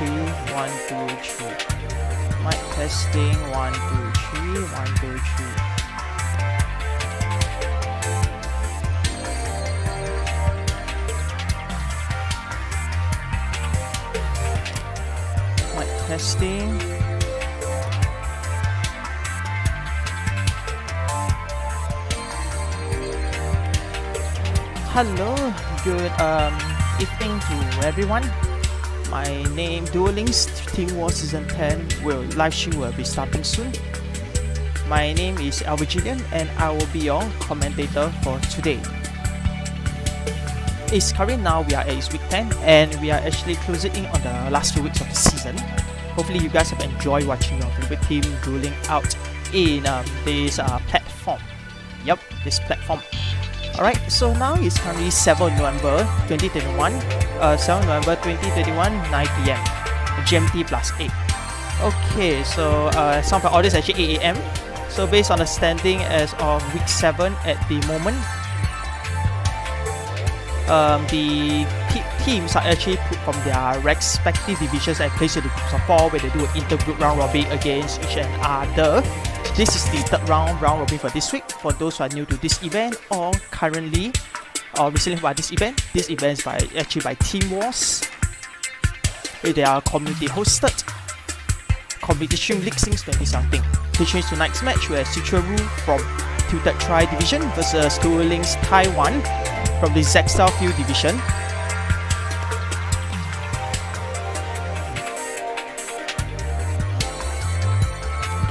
3, 1, 2, 3. Mic testing, 1, 2, 3, 1, 2, 3. Mic testing. Hello, good evening to everyone. My name Duel Links Team War Season 10 live stream will be starting soon. My name is Elvirgelion and I will be your commentator for today. It's currently now we are at week 10 and we are actually closing in on the last few weeks of the season. Hopefully you guys have enjoyed watching your favorite team dueling out in this platform. Yup, this platform. Alright, so now it's currently 7 November 2021, 7 November 2021, 9 PM, GMT plus 8. Okay, so some of the orders actually 8 AM. So based on the standing as of week 7 at the moment, the teams are actually put from their respective divisions and placed in the groups of 4 where they do an inter-group round robin against each other. This is the third round robin for this week. For those who are new to this event or currently or recently by this event is actually by Team Wars. They are community hosted, community stream league since 20-something. Featuring tonight's match where Switcheroo from Tilted Tri Division versus Duel Links Taiwan from the Zexal Field Division.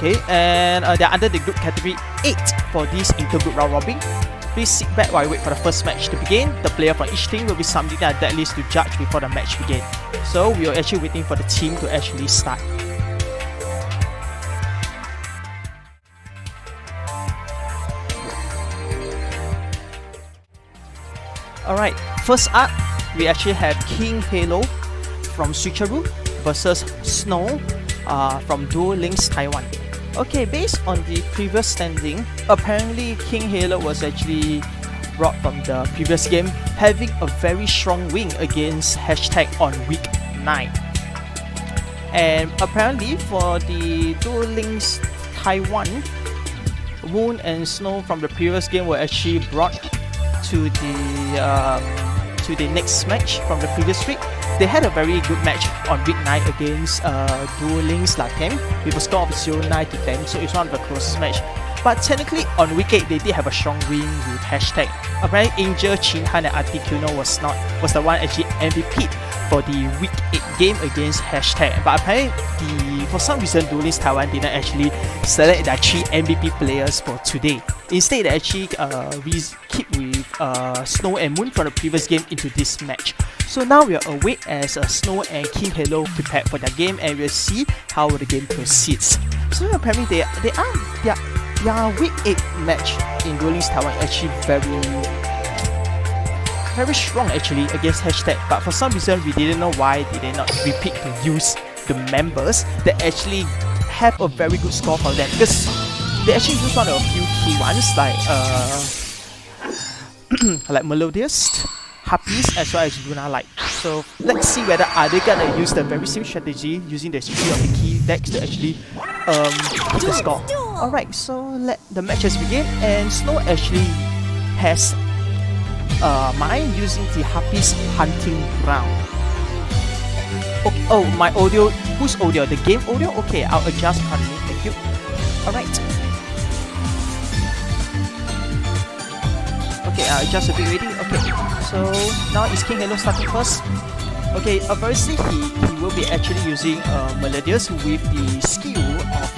Okay, and they're under the group category 8 for this intergroup round robin. Please sit back while I wait for the first match to begin. The player from each team will be submitting their deck list to judge before the match begins. So we are actually waiting for the team to actually start. Alright, first up, we actually have King Halo from Switcheroo versus Snow from Duel Links Taiwan. Okay, based on the previous standing, apparently King Halo was actually brought from the previous game, having a very strong win against Hashtag on week 9. And apparently for the Duel Links Taiwan, Moon and Snow from the previous game were actually brought to the next match from the previous week. They had a very good match on week 9 against Duel Links Latem with a score of 0-9 to 10, so it's one of the closest match. But technically on week 8 they did have a strong win with Hashtag. Apparently Angel, Chinhan and Articuno was the one actually MVP for the week 8 game against Hashtag. But apparently for some reason Duel Links Taiwan didn't actually select their 3 MVP players for today. Instead they actually keep with Snow and Moon from the previous game into this match. So now we are await as Snow and King Halo prepare for their game and we'll see how the game proceeds. So apparently their week 8 match in Duel Links Taiwan actually very strong actually against Hashtag, but for some reason we didn't know why they did not repeat to use the members that actually have a very good score for them, because they actually use one of a few key ones like Melodious, Harpies as well as Luna Light. So let's see whether are they gonna use the very same strategy using the 3 of the key decks to actually hit the score. Alright, so let the matches begin, and Snow actually has mine using the Harpies Hunting Ground. Okay, oh, my audio, whose audio? The game audio? Okay, I'll adjust currently, thank you. Alright. Okay, adjust a bit ready. Okay, so now is King Halo starting first. Okay, obviously he will be actually using Melodious with the skill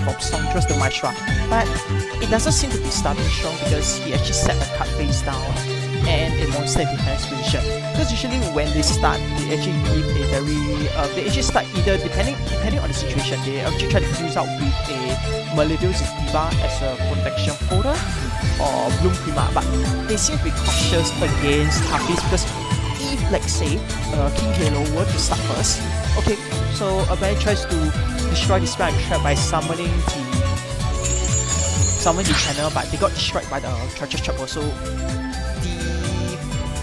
of Songtress the Maestra, but it doesn't seem to be starting strong because he actually set the card face down and a monster defense position. Because usually when they start, they actually give a very they actually start either depending on the situation, they actually try to fuse out with a Melodious Diva as a protection folder or Bloom Prima, but they seem to be cautious against Harpies because if, let's say, King Halo were to start first, okay, so Abel tries to destroy the Spell Trap by summoning the channel, but they got destroyed by the Treasure Trap also.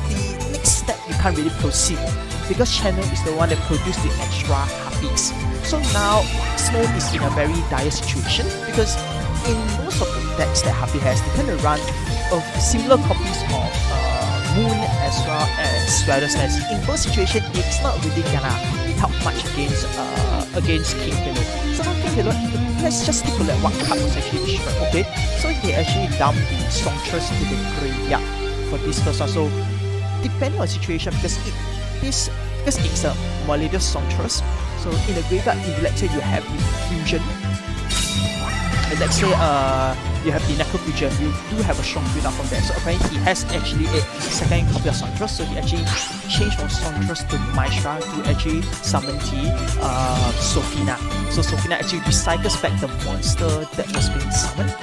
The next step you can't really proceed because Channel is the one that produced the extra harpies. So now Snow is in a very dire situation because in most of the decks that Harpy has, they tend to run similar copies of Moon as well as Swallows Nest. In both situations, it's not really gonna help much against King Halo. So now King Halo, let's just take a look at what card was actually destroyed. Okay, so he actually dumped the Songtress to the graveyard for this first one. So depending on the situation, because it's a Maladious Songtress, so in the graveyard, if let's say you have the fusion, and let's say you have the Necrofusion, you do have a strong build up from there. So apparently he has actually a second copy of Songtress, so he actually changed from Songtress to Maestra to actually summon the Sophina. So Sophina actually recycles back the monster that was being summoned.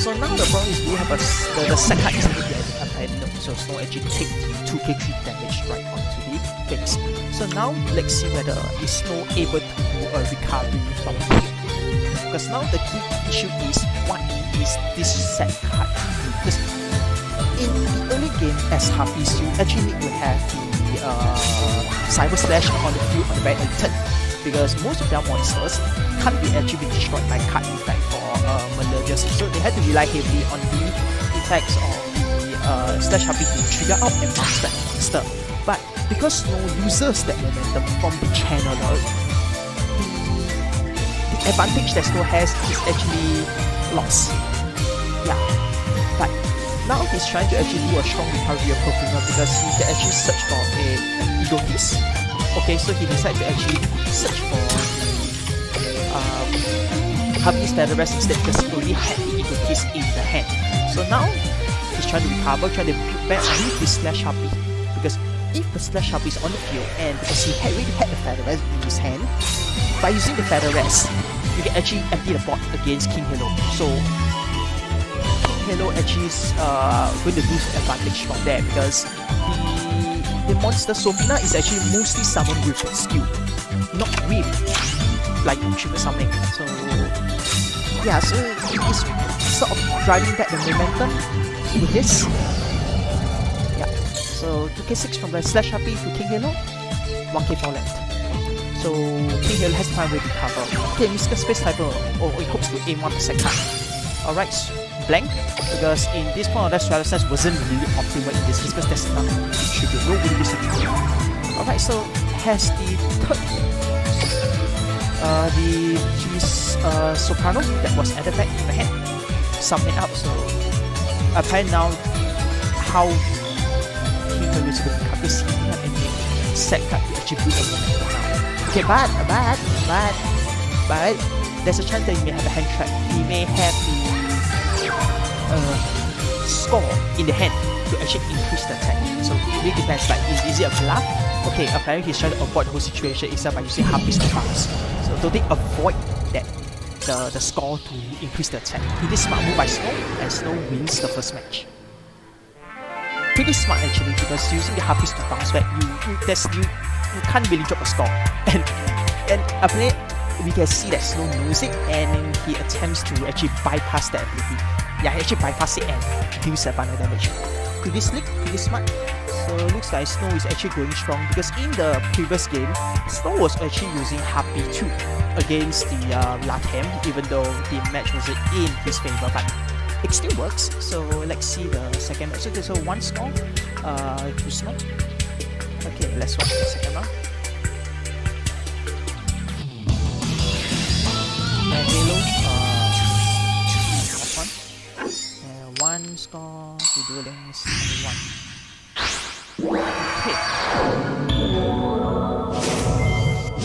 So now the problem is we have the second card is apparently no, so Snow actually take 2k3 damage right onto the face. So now let's see whether is Snow able to do a recovery from here. Because now the key issue is what is this set card? Because in the early game as Harpies, you actually need to have the Cyber Slash on the field on the very early turn. Because most of their monsters can't be actually destroyed by card effect for Maladious. So they had to rely heavily on the effects of the Slash Harpy to trigger out and bounce back monster. But because Snow loses that momentum from the channeler, the advantage that Snow has is actually lost. Yeah. But now he's trying to actually do a strong recovery of Profina because he can actually search for a Egotis. Okay, so he decided to actually search for Harpy's Featherrest instead because he already had the Egotis in the hand. So now he's trying to recover, trying to build back with his Slash Harpy. Because if the Slash Harpy is on the field and because he already had the Featherrest in his hand, by using the Featherrest, you can actually empty the board against King Halo. So King Halo actually is going to lose advantage from there because the monster Sophina is actually mostly summoned with skill, not with like triple summoning. So yeah, so it is sort of driving back the momentum with this. Yeah, so 2k6 from the Slash Harpy to King Halo, 1k4 left. So King Halo has time to recover. Okay, Mystical Space Typer, he hopes to aim 1% card. Alright, blank, because in this point of that Swallow Sense wasn't really optimal in this case because there's nothing to contribute, no really contribute. Alright, so has the third Soprano that was added back to the hand, summon up. So apparently now how King Halo is going to recover this, he doesn't have any set card to actually build a momentum now. Okay, but there's a chance that he may have a hand trap. He may have the score in the hand to actually increase the attack. So it really depends, like is it a bluff? Okay, apparently he's trying to avoid the whole situation itself by using Harpies to bounce. So totally avoid that the score to increase the attack. Pretty smart move by Snow, and Snow wins the first match. Pretty smart actually, because using the Harpies to bounce back, you can't really drop a score. And apparently we can see that Snow knows it and he attempts to actually bypass that ability. Yeah, he actually bypass it and deals that final damage. Pretty slick, pretty smart. So looks like Snow is actually going strong because in the previous game, Snow was actually using Harpy 2 against the Latem, even though the match was in his favor, but it still works. So let's see the second match. So one score to Snow. Okay, let's watch the second round. Halo, last one. One score to Duel Links, only one. Okay.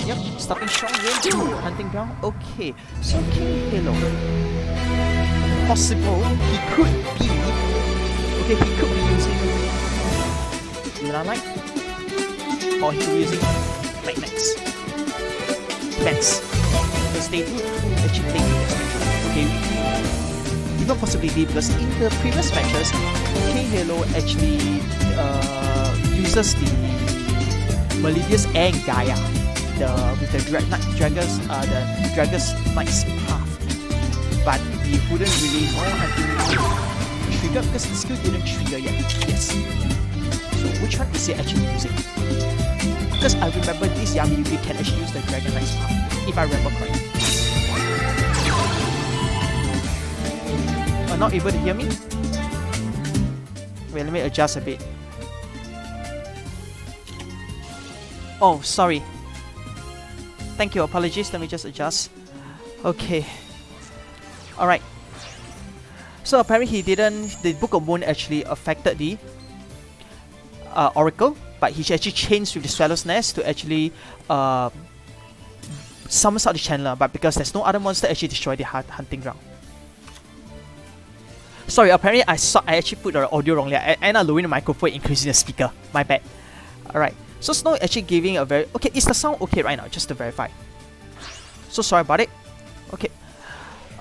Yep, starting strong again. Hunting ground. Okay, so King Halo. Possible, he could be. Okay, he could be using Luna Light. Or he could be using Magnets. Depends. Because they do actually play this match. Okay, even possibility because in the previous matches, King Halo actually uses the Maladious and Gaia with the Dragon's Knight's Path. But we wouldn't really know until it triggered because the skill didn't trigger yet. Yes. So which one is he actually using? Because I remember this Yami Yugi can actually use the Dragon Knight's path, if I remember correctly. Not able to hear me? Wait, let me adjust a bit. Oh, sorry. Thank you, apologies, let me just adjust. Okay. Alright. So apparently he didn't, the Book of Moon actually affected the Oracle, but he actually changed with the Swallow's Nest to actually summons out the Channeler, but because there's no other monster actually destroyed the hunting ground. Sorry, apparently I actually put the audio wrongly. I ended up lowering the microphone, increasing the speaker. My bad. Alright, so Snow actually giving a very... Okay, is the sound okay right now? Just to verify. So sorry about it. Okay.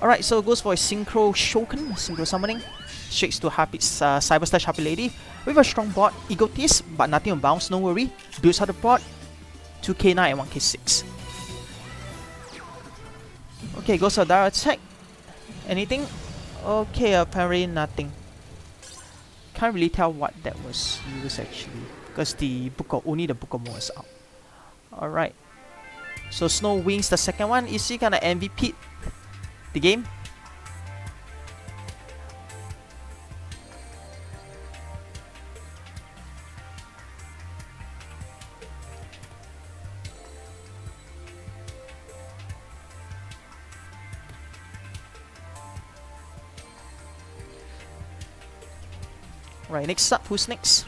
Alright, so it goes for a Synchro Shoken, Synchro Summoning. Straight to Happy, Cyber Slash Happy Lady. With a strong board, Egotist, but nothing on bounce, no worry. Builds out the board, 2k9 and 1k6. Okay, goes for direct attack. Anything? Okay, apparently nothing. Can't really tell what that was used actually, because only the Book of Moon is out. Alright. So Snow wins the second one. Is he gonna MVP the game? Right, next up, who's next?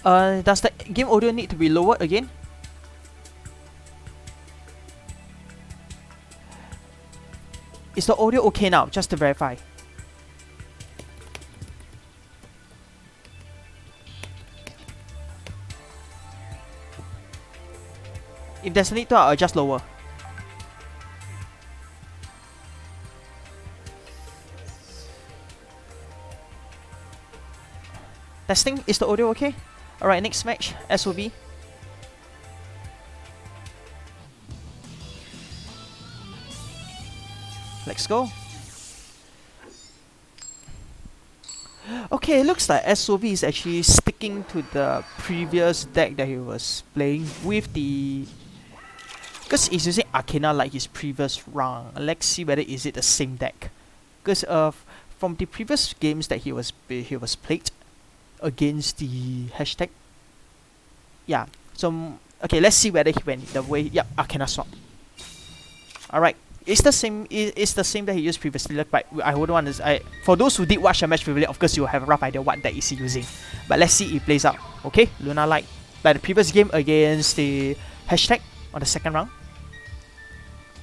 Does the game audio need to be lowered again? Is the audio okay now? Just to verify. If there's a need to, I'll just lower. Testing, is the audio okay? Alright, next match, SOV. Let's go. Okay, it looks like SOV is actually sticking to the previous deck that he was playing with the... Because he's using Arcana like his previous round. Let's see whether is it the same deck. Because from the previous games that he was played against the hashtag. Yeah. So okay, let's see whether he went the way. Yeah, Arcana swap. Alright. It's the same. It's the same that he used previously. But I wouldn't want to. For those who did watch the match previously, of course you will have a rough idea what deck is he using. But let's see if it plays out. Okay, Luna Light, like the previous game against the hashtag on the second round.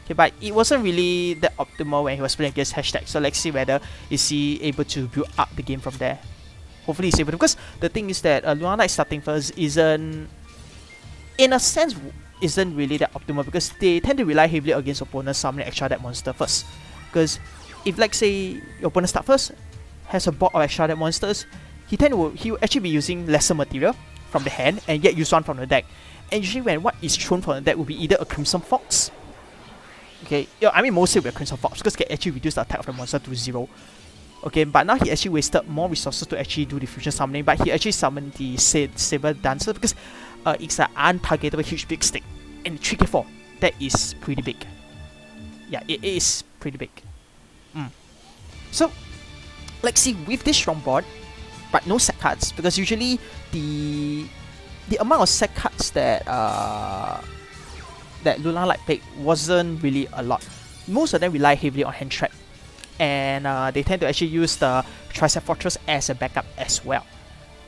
Okay, but it wasn't really that optimal when he was playing against hashtag. So let's see whether is he able to build up the game from there. Hopefully he's able to, because the thing is that Luna Light starting first isn't, in a sense, isn't really that optimal, because they tend to rely heavily against opponents summoning extra deck monster first. Because if like say your opponent start first, has a board of extra deck monsters, he will actually be using lesser material from the hand and yet use one from the deck. And usually when what is thrown from the deck will be either a Crimson Fox. Okay, I mean mostly with a Crimson Fox, because it can actually reduce the attack of the monster to 0. Okay, but now he actually wasted more resources to actually do the fusion summoning, but he actually summoned the Saber Dancer because it's an untargetable huge big stick. And 3k4, that is pretty big. Yeah, it is pretty big. So, let's see, with this strong board, but no set cards, because usually the amount of set cards that Luna Light played wasn't really a lot. Most of them rely heavily on hand trap, and they tend to actually use the Tricep Fortress as a backup as well.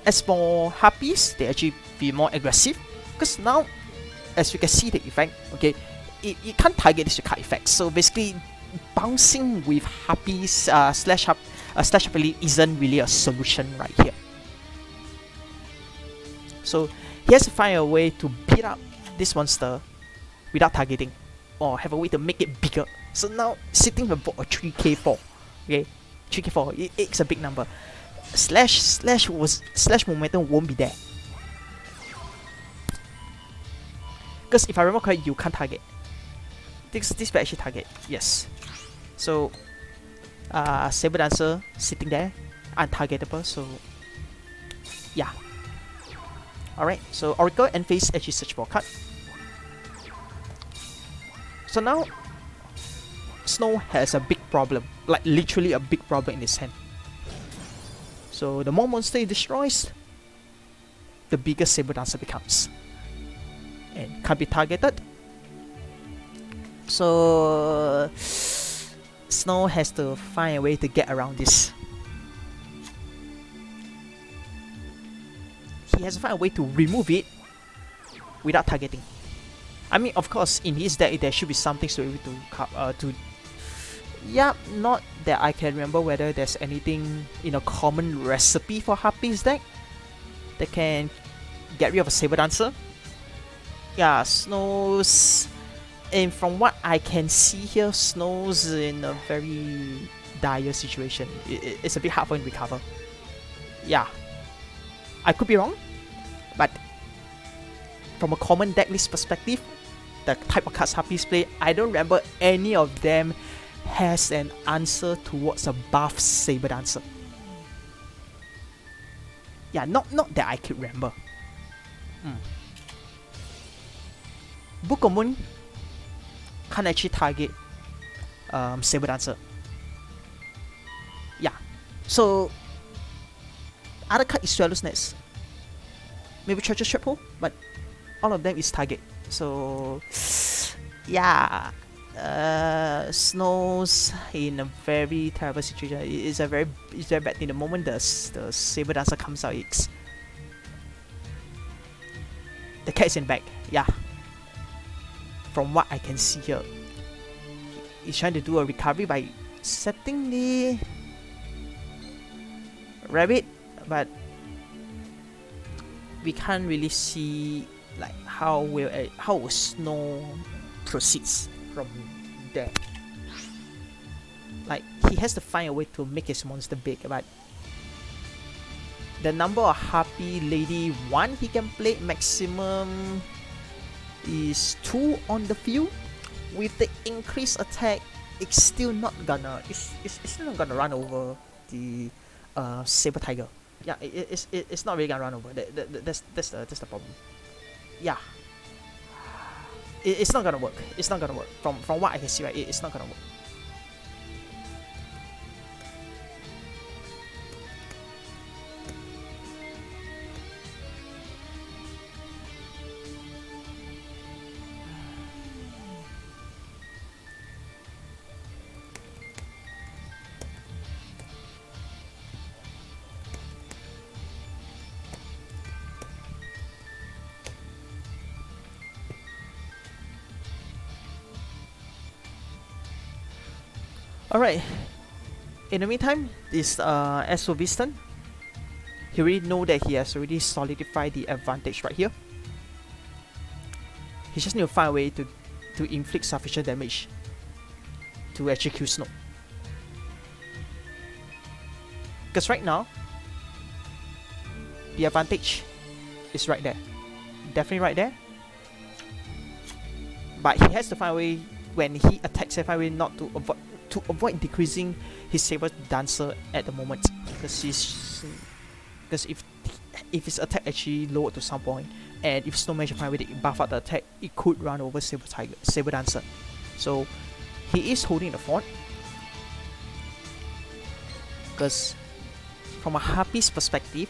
As for Harpies, they actually be more aggressive, because now, as you can see the effect, okay, it can't target this card effect. So basically, bouncing with Harpies slash Happily isn't really a solution right here. So he has to find a way to beat up this monster without targeting, or have a way to make it bigger. So now sitting above a 3k4, okay, 3k4, it's a big number. Slash momentum won't be there. Because if I remember correctly, you can't target. This will actually target. Yes. So Saber Dancer sitting there, untargetable. So yeah. Alright. So Oracle and Face actually search for a card. So now Snow has a big problem, like literally a big problem in his hand. So the more monster he destroys, the bigger Saber Dancer becomes. And can't be targeted. So Snow has to find a way to get around this. He has to find a way to remove it without targeting. I mean, of course, in his deck there should be something to be able to yeah, not that I can remember whether there's anything in a common recipe for Happy's deck that can get rid of a Saber Dancer. Yeah, Snow's, and from what I can see here, Snow's in a very dire situation. It's a bit hard for him to recover. Yeah, I could be wrong, but from a common deck list perspective, the type of cards Happy's play, I don't remember any of them has an answer towards a buff Saber Dancer. Yeah, not that I could remember. Book of Moon can't actually target Saber Dancer. Yeah, so other card is Swallow's Nest, maybe Treasure Trap Hole, but all of them is target. So yeah, Snow's in a very terrible situation. It's very bad thing. The moment the Saber Dancer comes out, the cat is in back. Yeah, from what I can see here, he's trying to do a recovery by setting the rabbit, but we can't really see like how Snow proceeds from there. Like, he has to find a way to make his monster big, but the number of Happy Lady 1 he can play maximum is 2 on the field. With the increased attack, it's still not gonna run over the Saber Tiger. Yeah, it's not really gonna run over. That's the problem. Yeah, it's not gonna work. It's not gonna work. From what I can see, right, it's not gonna work. Alright, in the meantime, this SOV's turn. He already know that he has already solidified the advantage right here. He just need to find a way to inflict sufficient damage to actually kill Snow. Because right now, the advantage is right there. Definitely right there. But he has to find a way, when he attacks, find a way not to avoid decreasing his Saber Dancer at the moment, because if his attack actually lowered to some point, and if Snow managed to find a way to buff out the attack, it could run over Saber Dancer. So he is holding the fort, because from a Happy's perspective,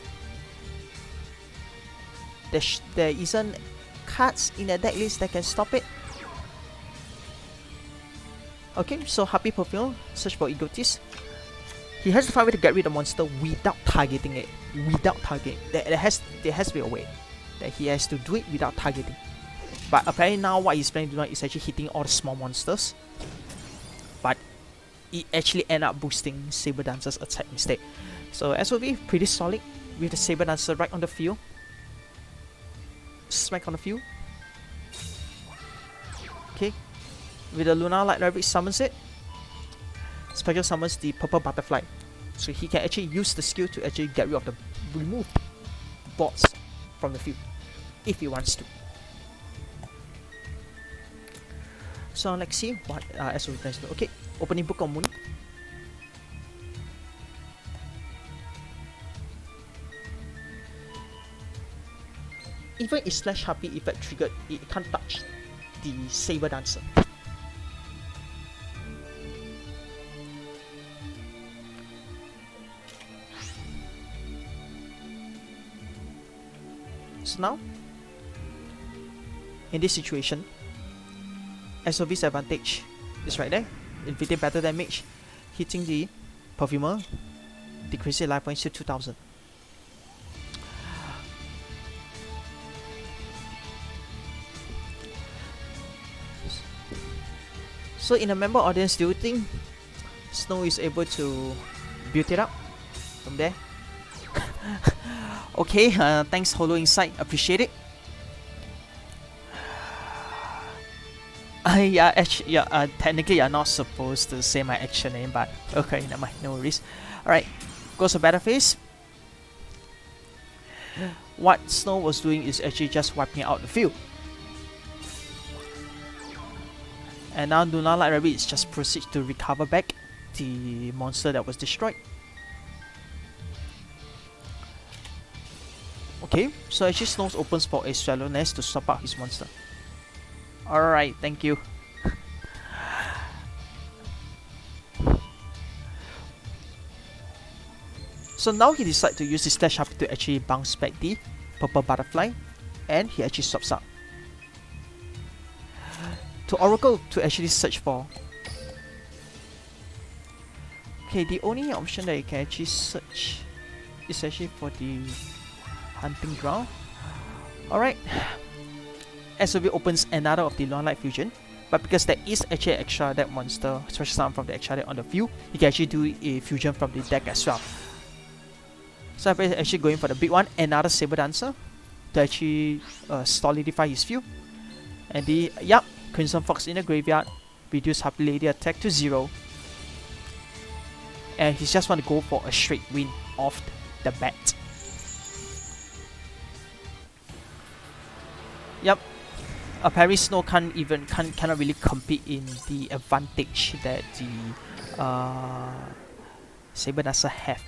there isn't cards in the deck list that can stop it. Okay, so Happy Perfume, search for Egotist. He has to find a way to get rid of the monster without targeting it. Without targeting. There has to be a way that he has to do it without targeting. But apparently now what he's planning to do is actually hitting all the small monsters. But it actually ends up boosting Saber Dancer's attack instead. So SOV pretty solid with the Saber Dancer right on the field. Smack on the field. Okay. With the Lunar Light Rabbit summons it. Special summons the Purple Butterfly. So he can actually use the skill to actually get rid of the removed bots from the field if he wants to. So let's see what SOV plans to do. Okay, opening Book of Moon. Even if Slash Harpy effect triggered, it can't touch the Saber Dancer. So now, in this situation, SOV's advantage is right there. Inflicting better damage, hitting the Perfumer, decreasing life points to 2000. So in a member audience, do you think Snow is able to build it up from there? Okay, thanks Hollow Insight, appreciate it. Technically you're not supposed to say my actual name, but okay, never mind, no worries. Alright, goes to battle phase. What Snow was doing is actually just wiping out the field. And now Lunar Light Rabbit just proceeds to recover back the monster that was destroyed. Okay, so actually Snows opens for a Swallow Nest to swap out his monster. Alright, thank you. So now he decides to use his Slash Harpy to actually bounce back the Purple Butterfly, and he actually swaps out to Oracle to actually search for. Okay, the only option that you can actually search is actually for the Hunting Ground. Alright, SOV opens another of the Long Light Fusion, but because there is actually an extra deck monster, especially some from the extra deck on the field, you can actually do a fusion from the deck as well. So I'm actually going for the big one, another Saber Dancer, to actually solidify his field. And the, yup, Crimson Fox in the graveyard, reduce Harpy Lady attack to 0. And he just want to go for a straight win off the bat. Yup, apparently Snow cannot really compete in the advantage that the Saber Dancer have.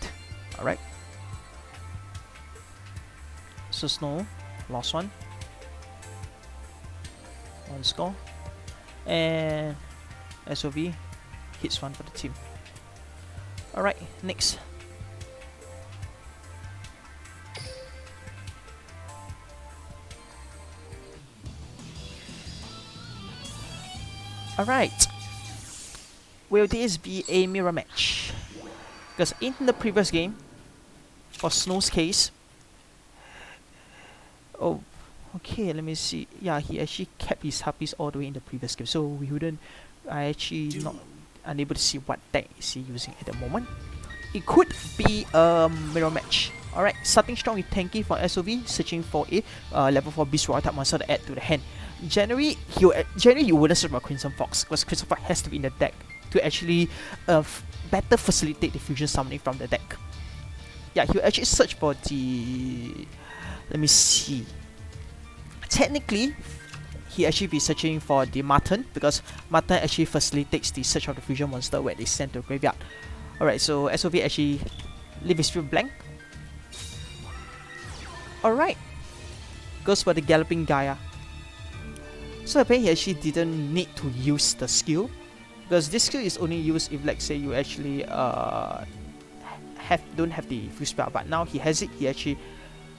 Alright. So Snow lost one score, and SOV hits one for the team. Alright, next. Alright, will this be a mirror match? Because in the previous game, for Snow's case, oh, okay, let me see. Yeah, he actually kept his Harpies all the way in the previous game, so we wouldn't. I actually not unable to see what deck is he using at the moment. It could be a mirror match. Alright, starting strong with Tanky for SOV, searching for a level 4 Beast Royal type monster to add to the hand. Generally, you wouldn't search for Crimson Fox, because Crimson Fox has to be in the deck to actually better facilitate the fusion summoning from the deck. Yeah, he'll actually search for the. Let me see. Technically, he actually be searching for the Marten, because Marten actually facilitates the search of the fusion monster when they send to the graveyard. Alright, so SOV actually leave his field blank. Alright, goes for the Galloping Gaia. So apparently he actually didn't need to use the skill, because this skill is only used if, let's say, you actually don't have the full spell, but now he has it, he actually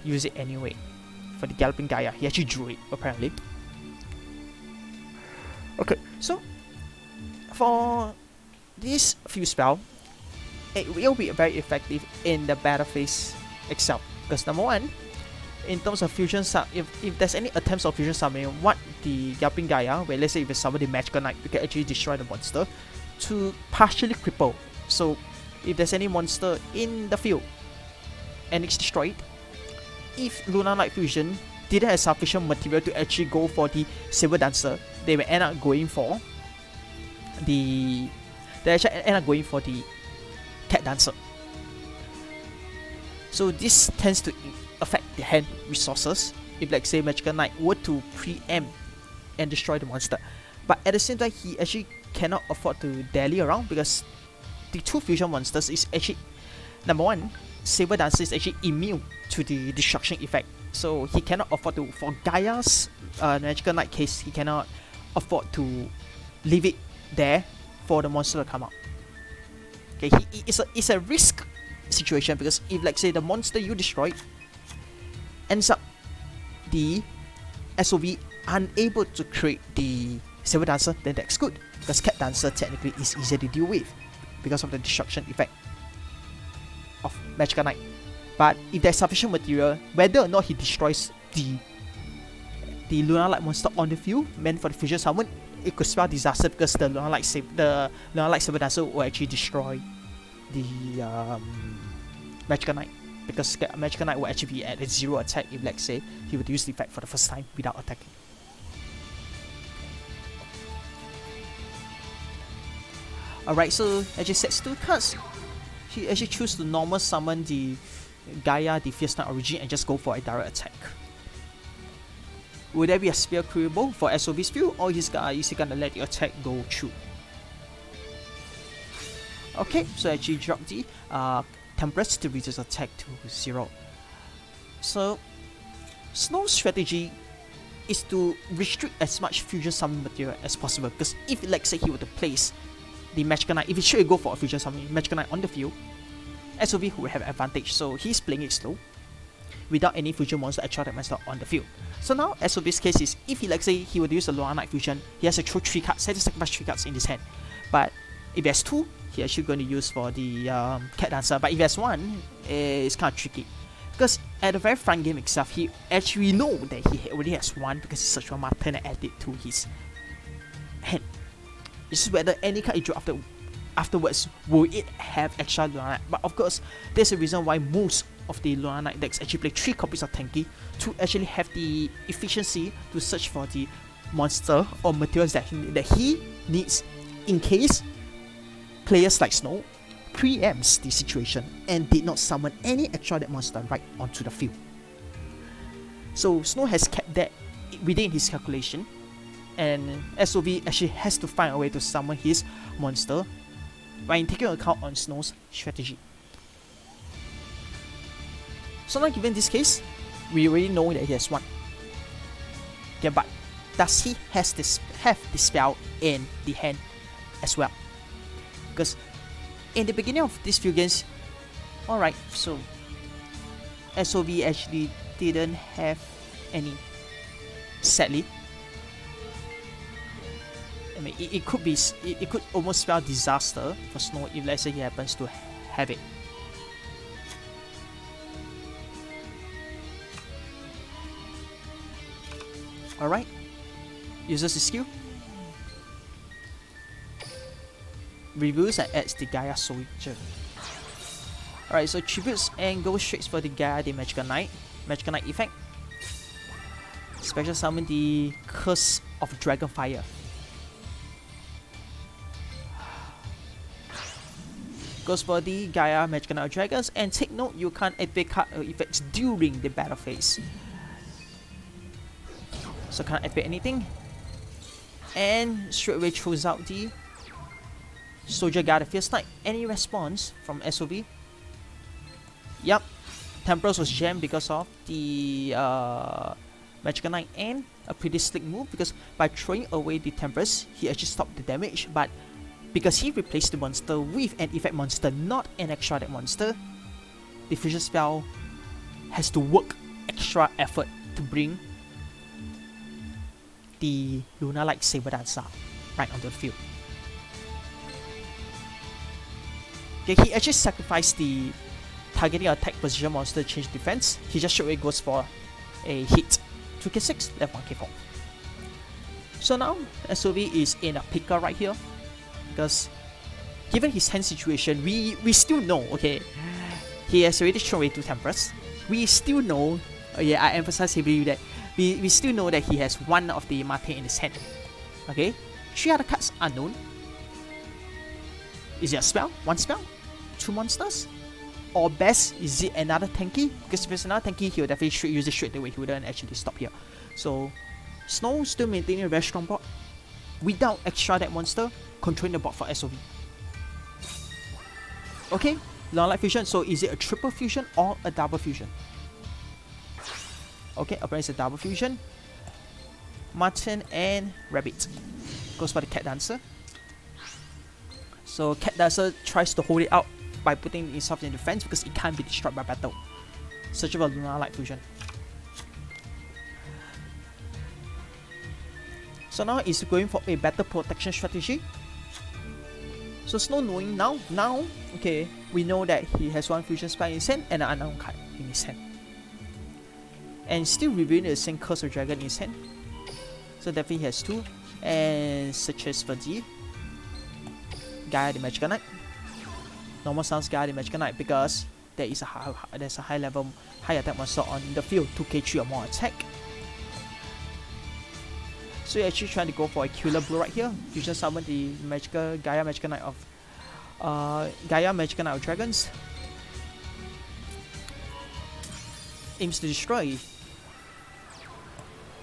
use it anyway. For the Galloping Gaia, he actually drew it, apparently. Okay, so for this few spell, it will be very effective in the battle phase itself. Because number one, in terms of fusion if there's any attempts of fusion summoning, what the Galloping Gaia, where let's say if you summon the Magical Knight, you can actually destroy the monster to partially cripple. So if there's any monster in the field and it's destroyed, if Lunar Light Fusion didn't have sufficient material to actually go for the Saber Dancer, they will end up going for the Cat Dancer. So this tends to affect the hand resources if, like, say, Magical Knight were to preempt and destroy the monster. But at the same time, he actually cannot afford to dally around because the two fusion monsters is actually, number one, Saber Dancer is actually immune to the destruction effect. So he cannot afford to, for Gaia's Magical Knight case, he cannot afford to leave it there for the monster to come out. Okay, it's a risk situation because if, like, say, the monster you destroyed ends up the SOV unable to create the Saber Dancer, then that's good because Cat Dancer technically is easier to deal with because of the destruction effect of Magical Knight. But if there's sufficient material, whether or not he destroys the Lunar Light monster on the field meant for the fusion summon, it could spell disaster because the Lunar Light Saber Dancer will actually destroy the Magical Knight, because Magical Knight will actually be at a 0 attack if, let's say, he would use the effect for the first time without attacking. Alright, so actually sets 2 cards. He actually choose to normal summon the Gaia, the Fierce Knight Origin, and just go for a direct attack. Would there be a Spear Curable for SOV's field, or is he gonna let the attack go through? Okay, so actually drop the Tempress to reduce attack to 0. So Snow's strategy is to restrict as much fusion summon material as possible, because if, let's say, he were to place the Magical Knight, if he should go for a fusion summon Magical Knight on the field, SOV will have advantage, so he's playing it slow without any fusion monster extra attack monster on the field. So now SOV's case is, if he, like, say, he would use a Lunar Knight fusion, he has to throw 3 cards, set to sacrifice 3 cards in his hand. But if he has 2, he actually going to use for the Cat Dancer. But if he has 1, it's kind of tricky, because at the very front game itself, he actually know that he already has 1 because he searched for Martin and added to his hand. It's just whether any card he drew afterwards will it have extra Lunar Knight. But of course, there's a reason why most of the Lunar Knight decks actually play 3 copies of Tenki to actually have the efficiency to search for the monster or materials that he needs in case players like Snow preempts the situation and did not summon any extra deck monster right onto the field. So Snow has kept that within his calculation, and SOV actually has to find a way to summon his monster by taking account on Snow's strategy. So now, given this case, we already know that he has 1. Okay, but does he have this spell in the hand as well? Because in the beginning of these few games, alright, so SOV actually didn't have any, sadly. I mean, it could almost spell disaster for Snow if, let's say, he happens to have it. Alright, uses his skill, reviews and adds the Gaia Soldier. Alright, so tributes and goes straight for the Gaia, the Magical Knight effect. Special summon the Curse of Dragonfire. Goes for the Gaia, Magical Knight of Dragons, and take note, you can't activate card effects during the battle phase. So can't activate anything. And straight away throws out the Soldier Guard, the Fierce Knight. Any response from SOV? Yup, Temperos was jammed because of the Magical Knight, and a pretty slick move, because by throwing away the Temperos, he actually stopped the damage, but because he replaced the monster with an effect monster, not an extra deck monster, the fusion spell has to work extra effort to bring the Lunar Light Saber Dancer right onto the field. Okay, he actually sacrificed the targeting attack position monster to change defense. He just straight away goes for a hit. 2k6, left 1k4. So now SOV is in a pickle right here, because given his hand situation, we still know, okay, he has already thrown away 2 Temperos. We still know, yeah, I emphasize heavily that we still know that he has 1 of the Martin in his hand. Okay, 3 other cards unknown. Is it a spell? 1 spell? 2 monsters? Or best, is it another Tenki? Because if it's another Tenki, he'll definitely use it straight away. He wouldn't actually stop here. So Snow still maintaining a very strong board. without extra deck monster controlling the board for SOV. Okay, Long-Light Fusion, so is it a triple fusion or a double fusion? Okay, apparently it's a double fusion. Mutton and Rabbit. Goes for the Cat Dancer. So Cat Dancer tries to hold it out by putting itself in defense because it can't be destroyed by battle. Search for Lunar Light Fusion. So now it's going for a better protection strategy. So Snow knowing now, okay, we know that he has one fusion spell in his hand and an unknown card in his hand. And still revealing the same Curse of Dragon in his hand. So definitely he has two. And searches for the Gaia the Magical Knight. Normal sounds Gaia the Magical Knight because there is there's a high level, high attack monster on the field, 2k3 or more attack. So you're actually trying to go for a killer blow right here. Fusion summon the Gaia Magical Knight of Dragons. Aims to destroy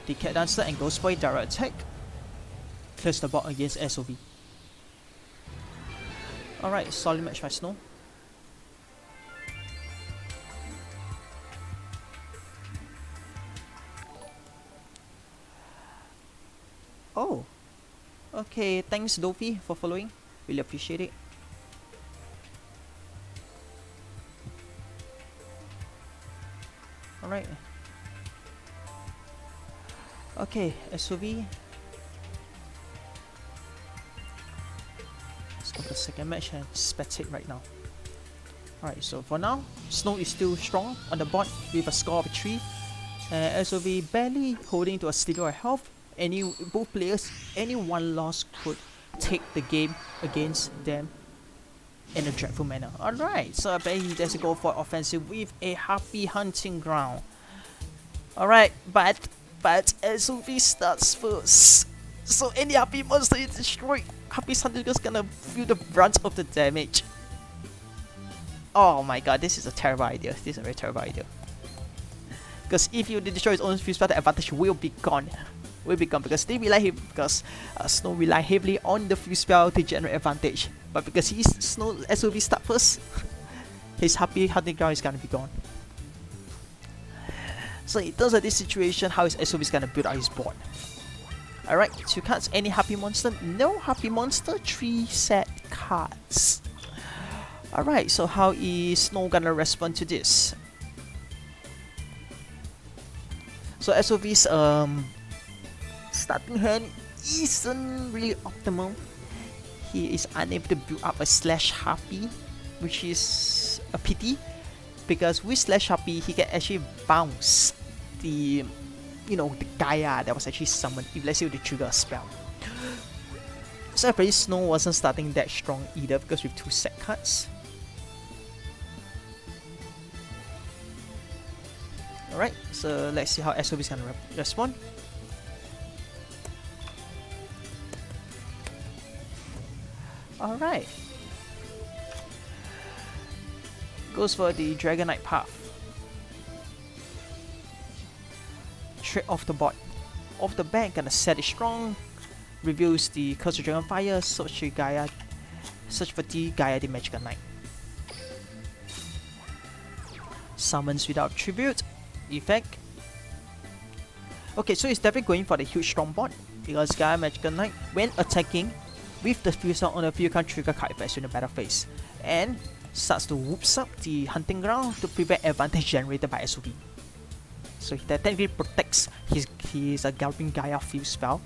the Cat Dancer and goes for a direct attack. Clears the board against SOV. Alright, solid match by Snow. Oh, okay, thanks Dofi for following, really appreciate it. Alright. Okay, SOV. Let's go for the second match and spectate right now. Alright, so for now, Snow is still strong on the board with a score of 3. SOV barely holding to a slither of health. Both players, any one loss could take the game against them in a dreadful manner. Alright, so I bet he does go for offensive with a Happy Hunting Ground. Alright, but SOV starts first. So any Happy monster is destroyed, Happy Hunting is gonna feel the brunt of the damage. Oh my god, this is a terrible idea. This is a very terrible idea. Because if you destroy his own fuse spell, the advantage will be gone. Because they rely Snow rely heavily on the fuse spell to generate advantage. But because Snow SOV start first, his Happy Hunting Ground is gonna be gone. So in terms of this situation, how is SOV gonna build out his board? Alright, 2 cards, any Happy Monster? No Happy Monster, 3 set cards. Alright, so how is Snow gonna respond to this? So SOV's starting hand isn't really optimal. He is unable to build up a Slash Happy, which is a pity, because with Slash Happy he can actually bounce the the Gaia that was actually summoned if let's say they trigger a spell. So apparently Snow wasn't starting that strong either because with 2 set cards. Alright, so let's see how SOV is gonna respond. Alright. Goes for the Dragon Knight path. Straight off the board. Off the back, gonna set it strong. Reveals the Curse of Dragon Fire, search for the Gaia the Magical Knight. Summons without tribute. Effect. Okay, so it's definitely going for the huge strong board because Gaia Magical Knight, when attacking with the fuse on the field, can't trigger card effects in the battle phase and starts to whoops up the Hunting Ground to prevent advantage generated by SOV. So that technically protects his Galloping Gaia fuse spell.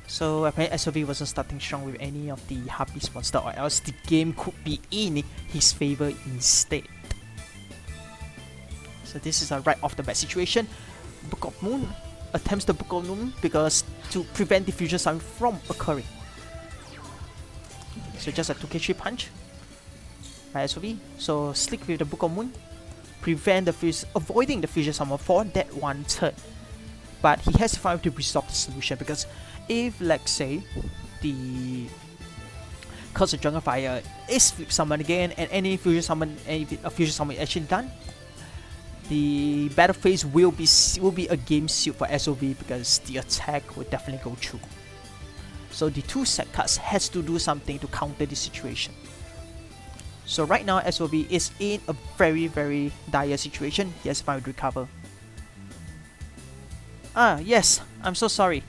So apparently SOV wasn't starting strong with any of the Happy monster, or else the game could be in his favor instead. So this is a right off the bat situation. Book of Moon attempts the Book of Moon because to prevent the fusion summon from occurring. So just a 2k3 punch by SOV. So Slick with the Book of Moon, avoiding the fusion summon for that 1 turn. But he has to find to resolve the solution, because if let's say the Curse of Dragon Fire is flip summoned again and any fusion summon is actually done, the battle phase will be a game sealed for SOV because the attack will definitely go through. So the 2 set cards has to do something to counter this situation. So right now SOB is in a very dire situation. He has found recover. Ah, yes, I'm so sorry.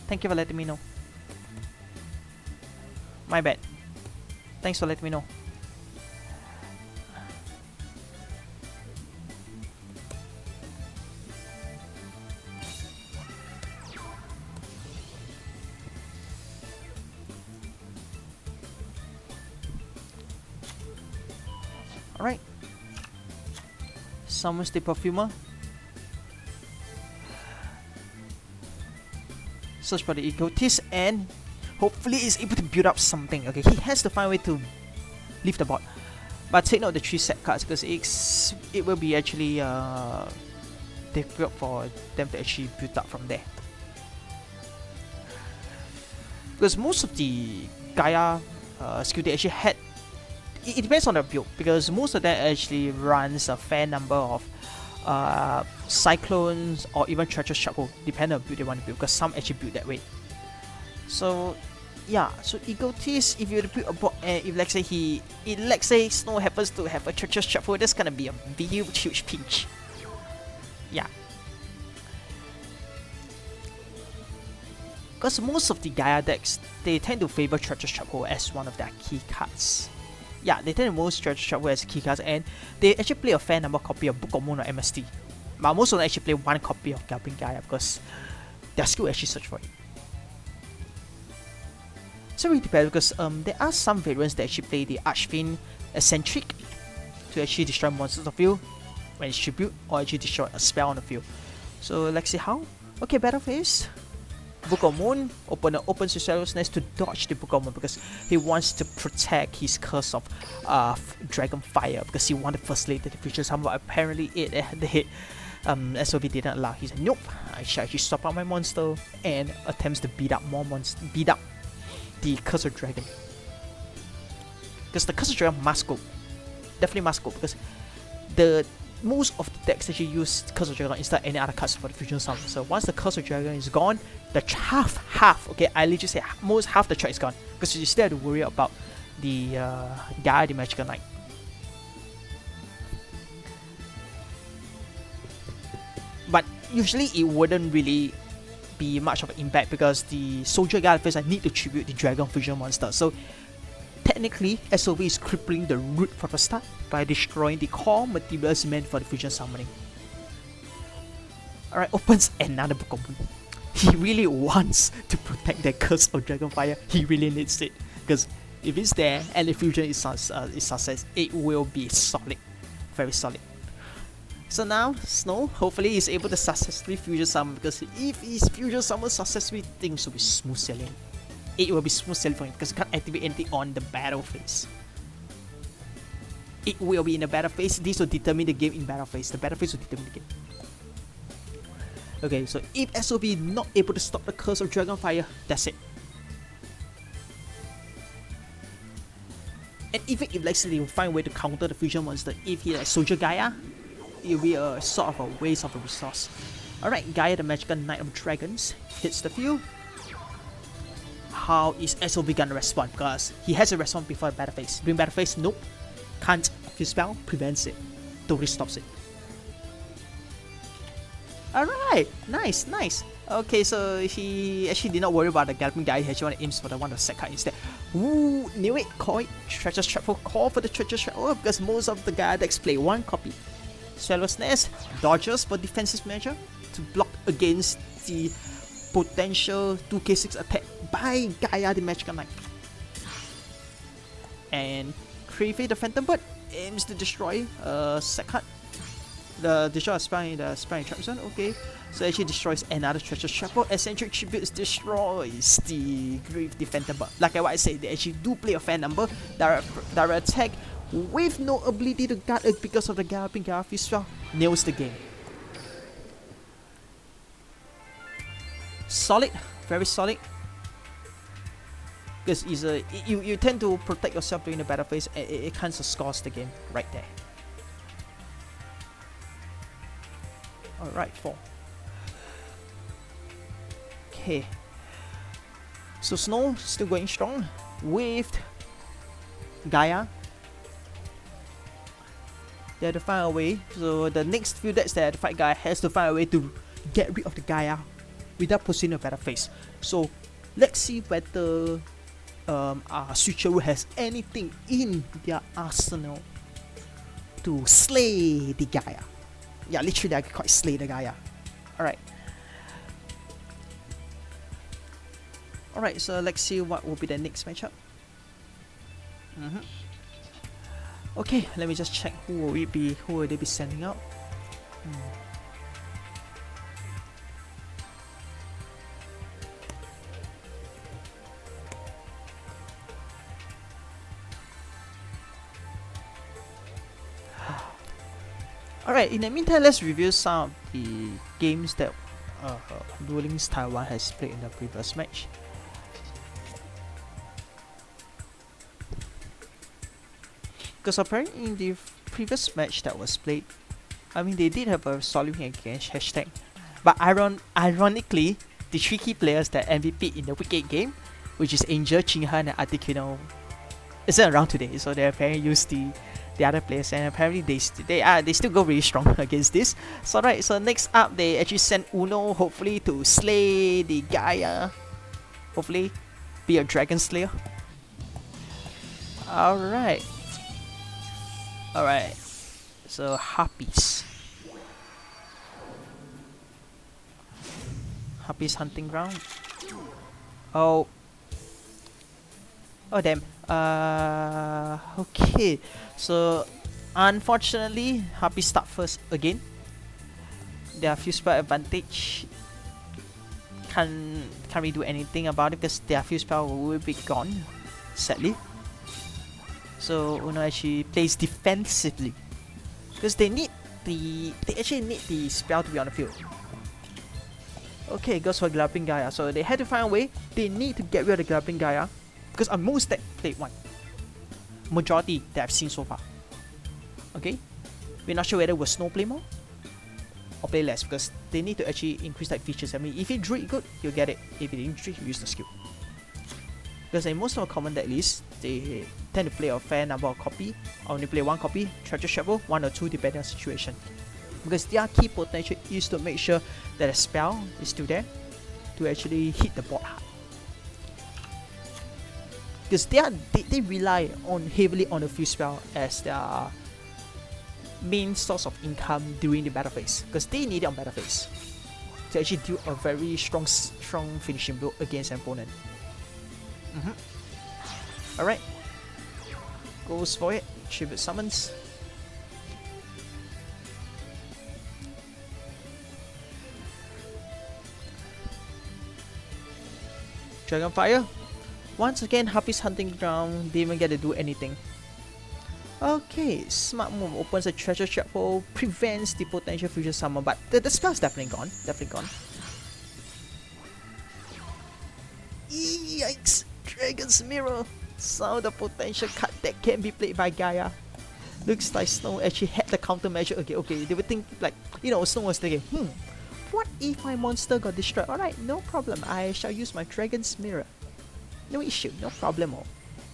Thank you for letting me know. My bad. Thanks for letting me know. Alright. Summons the Perfumer. Search for the Egotist and hopefully is able to build up something. Okay, he has to find a way to leave the board. But take note of the 3 set cards because it will be actually difficult for them to actually build up from there. Because most of the Gaia skill they actually had, it depends on the build, because most of them actually runs a fair number of Cyclones or even Treacherous Shark, depending on the build they want to build, because some actually build that way. So yeah, so Egotist, if you build a board and if let's say Snow happens to have a Treacherous Shark, that's gonna be a huge pinch. Yeah. Because most of the Gaia decks, they tend to favor Treacherous Shark as one of their key cards. Yeah, they tend to most Treacherous Shark as key cards, and they actually play a fair number of copy of Book of Moon or MST. But most of them actually play 1 copy of Galloping Gaia because their skill actually search for it. So it really depends because there are some variants that actually play the Archfiend Eccentric to actually destroy monsters on the field when it's tribute, or actually destroy a spell on the field. So let's see how. Okay, battle phase. Book of Moon, opponent opens his Shadow's Nest to dodge the Book of Moon because he wants to protect his curse of Dragon Fire because he wanted first late the future summon, but apparently the SOV didn't allow. He said, nope, I shall actually stop out my monster and attempts to beat up the Curse of Dragon. Because the Curse of Dragon must go. Definitely must go because most of the decks actually use Curse of Dragon instead of any other cards for the fusion summon. So once the Curse of Dragon is gone, the half, okay, I literally say half the track is gone because you still have to worry about the Gaia the Magical Knight. But usually it wouldn't really be much of an impact because the Soldier Gaia phase I need to tribute the Dragon Fusion monster. So technically, SOV is crippling the root for the start by destroying the core materials meant for the fusion summoning. Alright, opens another Book of Moon. He really wants to protect the Curse of Dragonfire. He really needs it. Because if it's there and the fusion is success, it will be solid. Very solid. So now, Snow hopefully is able to successfully fusion summon, because if his fusion summon successfully, things will be smooth sailing. It will be smooth sailing for him because he can't activate anything on the battle phase. It will be in the battle phase. This will determine the game in battle phase. The battle phase will determine the game. Okay, so if SOB is not able to stop the Curse of Dragonfire, that's it. And even if let's say they will find a way to counter the fusion monster, if he has Soldier Gaia, it will be a sort of a waste of a resource. Alright, Gaia the Magical Knight of Dragons hits the field. How is SOB gonna respond? Because he has a response before the battle phase. During battle phase, nope. Can't. His spell prevents it. Totally stops it. Alright, nice. Okay, so he actually did not worry about the Galloping Gaia. He actually wanted aims for the one of the set card instead. Ooh, knew it. Call it. Treacherous Trap. Call for the Treacherous Trap. Oh, because most of the Gaia decks play 1 copy. Swallow's Nest dodges for defensive measure to block against the potential 2k6 attack by Gaia the Magical Knight. And Crave the Phantom Bird aims to destroy set card. Destroy a spell in the trap zone. Okay, so actually destroys another Treacherous Trap. Eccentric Tributes destroys the Grave the Phantom Bird. Like what I said, they actually do play a fair number. Direct attack with no ability to guard it because of the Galloping Gaia spell nails the game. Solid, very solid. Because you tend to protect yourself during the battle phase, and it kind of scores the game right there. Alright, 4. Okay. So Snow still going strong with Gaia. They have to find a way. So the next few decks that have to fight Gaia has to find a way to get rid of the Gaia without pushing a better face. So let's see whether Switcheroo has anything in their arsenal to slay the Gaia. Yeah, literally I could quite slay the Gaia. Alright. Alright, so let's see what will be the next matchup. Okay, let me just check who will they be sending out. Alright, in the meantime, let's review some of the games that Duel Links Taiwan has played in the previous match. Because apparently in the previous match that was played, I mean they did have a solid win against hashtag. But ironically, the three key players that MVP in the week 8 game, which is Angel, Qinghan and Articuno, isn't around today, so they're apparently used the other players, and apparently they still go really strong against this. So right, so next up they actually send Uno, hopefully to slay the Gaia. Hopefully be a Dragon Slayer. Alright. Alright. So Harpies. Harpies hunting ground. Oh damn. Okay. So unfortunately, Harpies start first again. Their few spell advantage. Can't really do anything about it because their few spell will be gone, sadly. So Uno actually plays defensively because they actually need the spell to be on the field. Okay, goes for Galloping Gaia. So they had to find a way. They need to get rid of the Galloping Gaia because on most deck played one. Majority that I've seen so far. Okay, we're not sure whether we'll Snow play more or play less because they need to actually increase that features. I mean, if you drew it good, you'll get it. If you didn't drew, you use the skill. Because in most of our common deck lists, they tend to play a fair number of copy, or only play one copy, Treasure Shovel, one or two depending on the situation. Because their key potential is to make sure that a spell is still there to actually hit the board hard. Because they rely heavily on the field spell as their main source of income during the battle phase. Because they need it on battle phase to actually do a very strong finishing blow against an opponent. Alright. Goes for it. Tribute summons. Dragonfire. Once again, Harpies hunting ground. Didn't even get to do anything. Okay, smart move. Opens a treasure chapel. Prevents the potential future summon. But the spell's definitely gone. Yikes! Dragon's Mirror. Some of the potential card that can be played by Gaia. Looks like Snow actually had the countermeasure. Okay, they would think like, Snow was thinking, what if my monster got destroyed? Alright, no problem. I shall use my Dragon's Mirror. No issue, no problemo.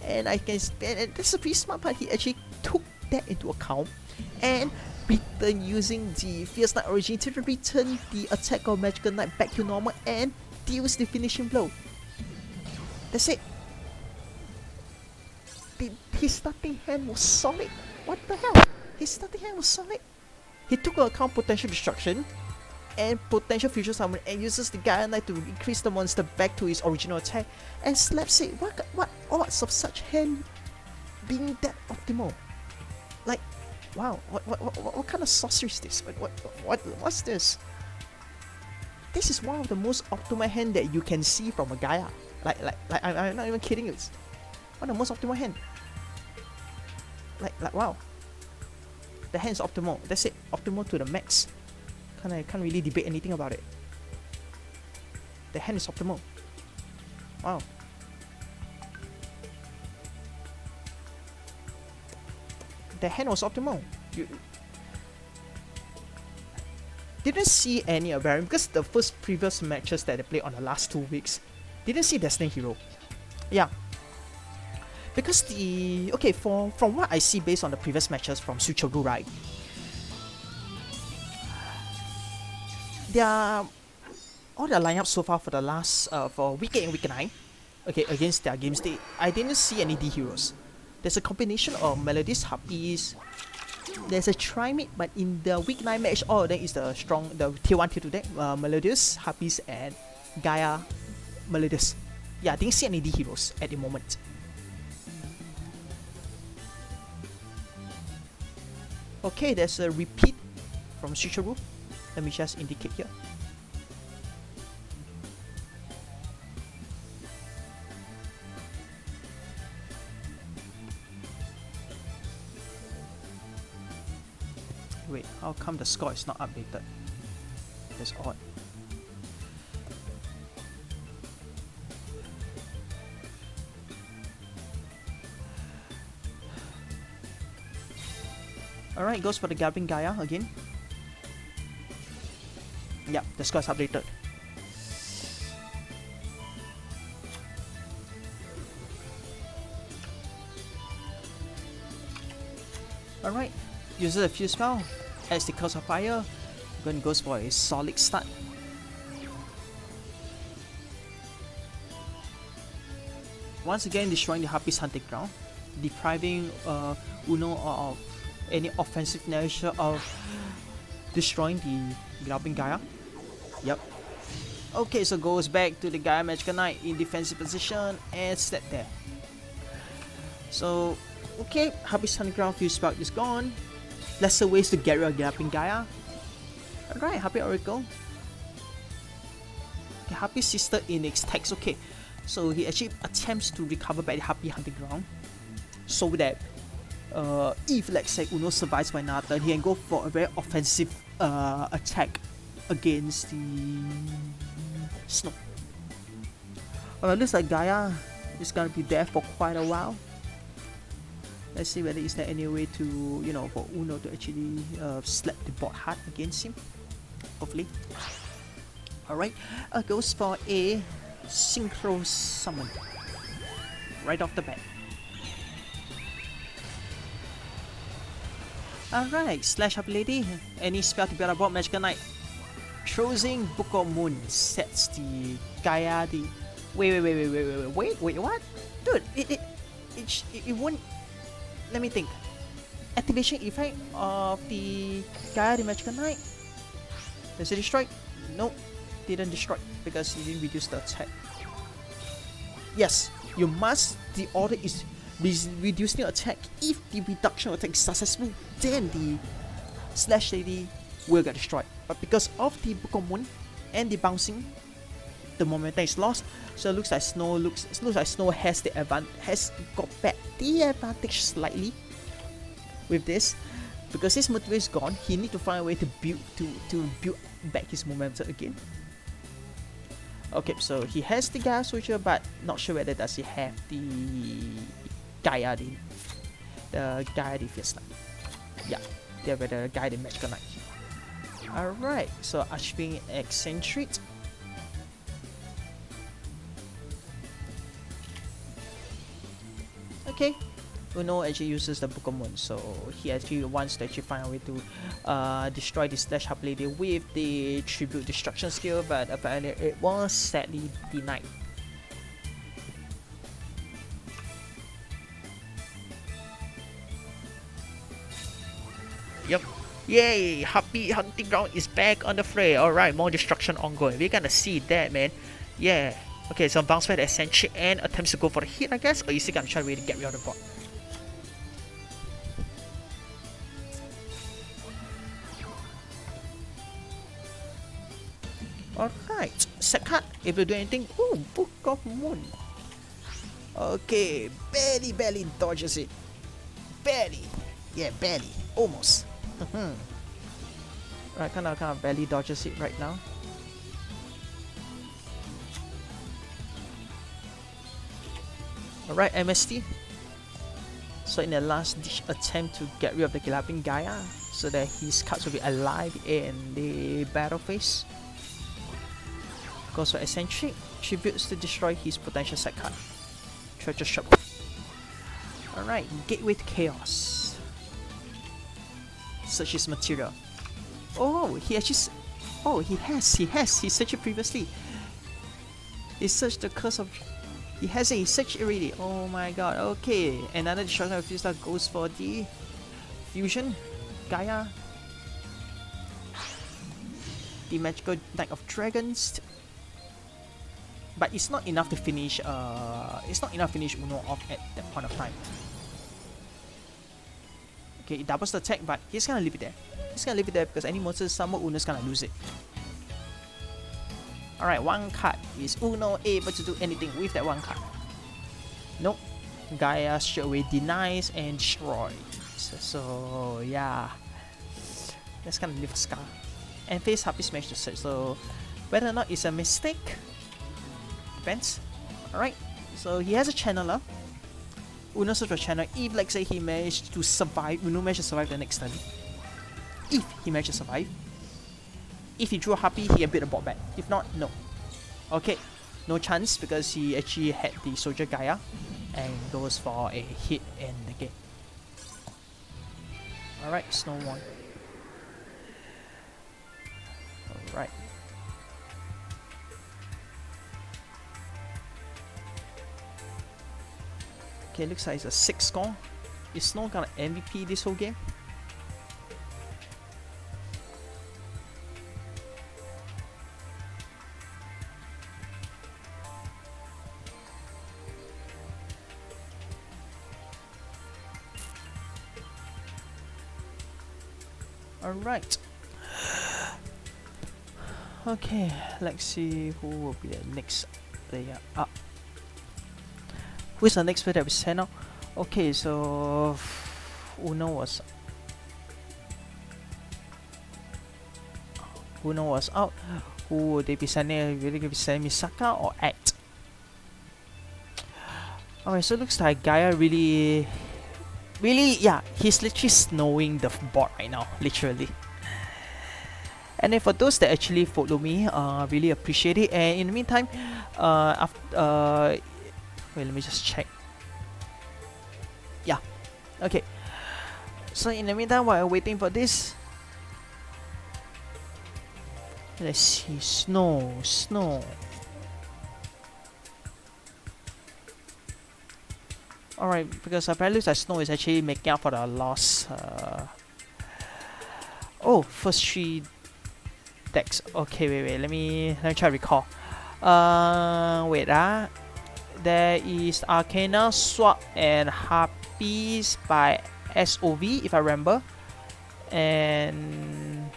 And I can and this is a pretty smart part. He actually took that into account and return using the Fierce Knight Origin to return the attack of Magical Knight back to normal and deals the finishing blow. That's it. His starting hand was solid. What the hell? His starting hand was solid. He took into account potential destruction and potential future summon and uses the Gaia Knight to increase the monster back to his original attack and slaps it. What odds of such hand being that optimal? Like, wow, what kind of sorcery is this? What's this? This is one of the most optimal hand that you can see from a Gaia. Like I'm not even kidding you. It's one of the most optimal hand. Like wow. The hand is optimal. That's it. Optimal to the max. I can't really debate anything about it. The hand is optimal. Wow. The hand was optimal. You didn't see any variant because the previous matches that they played on the last 2 weeks, Didn't see Destiny Hero. Yeah. Because the... Okay, from what I see based on the previous matches from Switcheroo, right? All the lineup so far for the last... for week 8 and week 9, okay, against their game state, I didn't see any D heroes. There's a combination of Melodies, Harpies. There's a Trimate, but in the week 9 match, all of them is the tier 1, tier 2 deck. Melodies, Harpies, and Gaia Melodies. Yeah, I didn't see any D heroes at the moment. Okay, there's a repeat from Switcheroo. Let me just indicate here. Wait, how come the score is not updated? That's odd. Alright, goes for the Galloping Gaia again. Yep, the score is updated. Alright, uses a few spell, adds the Curse of Fire, then goes for a solid start. Once again destroying the Harpy's hunting ground, depriving Uno of any offensive nature of destroying the Galloping Gaia. Yep. Okay, so goes back to the Gaia Magical Knight in defensive position and step there. So, okay, Harpy's hunting ground fuse spark is gone. Lesser ways to get rid of Galloping Gaia. Alright, Harpy Oracle. Okay, Harpy's sister Enix text. Okay, so he actually attempts to recover back the Harpy hunting ground so that if let's say Uno survives by another turn, he can go for a very offensive attack against the Snow. Looks like Gaia is gonna be there for quite a while. Let's see whether is there any way to, you know, for Uno to actually slap the board hard against him. Hopefully. Alright, goes for a Synchro Summon right off the bat. Alright, Slash Up Lady. Any spell to build a board, Magical Knight. Choosing Book of Moon sets the Gaia the... Wait, what? Dude, it won't... Let me think. Activation effect of the Gaia the Magical Knight. Does it destroy? Nope, didn't destroy because it didn't reduce the attack. Yes, you must... The order is reducing the attack. If the reduction of attack is successful, then the Slash Lady will get destroyed. But because of the Book of Moon and the bouncing, the momentum is lost. So it looks like Snow has got back the advantage slightly with this. Because his motivation is gone, he need to find a way to build back his momentum again. Okay, so he has the Gaia Switcher, but not sure whether does he have the Gaia the Fierce Knight. Yeah, they're the Gaia the Magical Knight. Alright, so Archwing Eccentric. Okay, Uno actually uses the Book of Moon, so he actually wants to actually find a way to destroy the Slash Up Lady with the Tribute Destruction skill, but apparently it was sadly denied. Yep. Yay! Happy Hunting Ground is back on the fray. Alright, more destruction ongoing. We're gonna see that, man. Yeah. Okay, so bounce back the Eccentric and attempts to go for the hit, I guess, or you still gonna try to really get rid of the board. Alright, set card. If you do anything, ooh, Book of Moon. Okay, barely dodges it. Barely. Yeah, barely. Almost. Right, kind of barely dodges it right now. Alright, MST. So in the last ditch attempt to get rid of the Galloping Gaia so that his cards will be alive in the battle phase. Goes for Eccentric, attributes to destroy his potential set card. Treasure Shop. Alright, Gateway to Chaos. Search his material. Oh, he actually... Oh, he searched it previously. He searched the curse of... He has it, he searched it already. Oh my god, okay. Another destruction of Fusel goes for the... Fusion. Gaia. The Magical Knight of Dragons. But it's not enough to finish Uno off at that point of time. Okay, it doubles the attack, but he's gonna leave it there. He's gonna leave it there because any monster summon Uno's gonna lose it. Alright, one card. Is Uno able to do anything with that one card? Nope. Gaia straight away denies and destroys. So yeah. That's gonna leave a scar. And face Happy Smash to search. So whether or not it's a mistake depends. Alright. So he has a channeler. Uno search for channel. If let's say he managed to survive, Uno managed to survive the next turn. If he managed to survive. If he drew a Happy, he can build a board back. If not, no. Okay, no chance because he actually had the Soldier Gaia and goes for a hit in the game. Alright, Snow one. Alright. Okay, looks like it's a 6 score. Is Snow gonna MVP this whole game? Alright. Okay, let's see who will be the next player up. Who's the next player that we send out? Okay, so Uno was out. Who would they be sending? Really gonna be sending Misaka or Act? Alright, so it looks like Gaia really, yeah, he's literally snowing the board right now, literally. And then for those that actually follow me, really appreciate it. And in the meantime, after wait, let me just check. Yeah, okay. So in the meantime, while I'm waiting for this, let's see, snow. Alright, because apparently that Snow is actually making up for the loss. Oh, first 3 decks. Okay, wait. Let me try to recall. There is Arcana, Swap, and Harpies by SOV, if I remember. And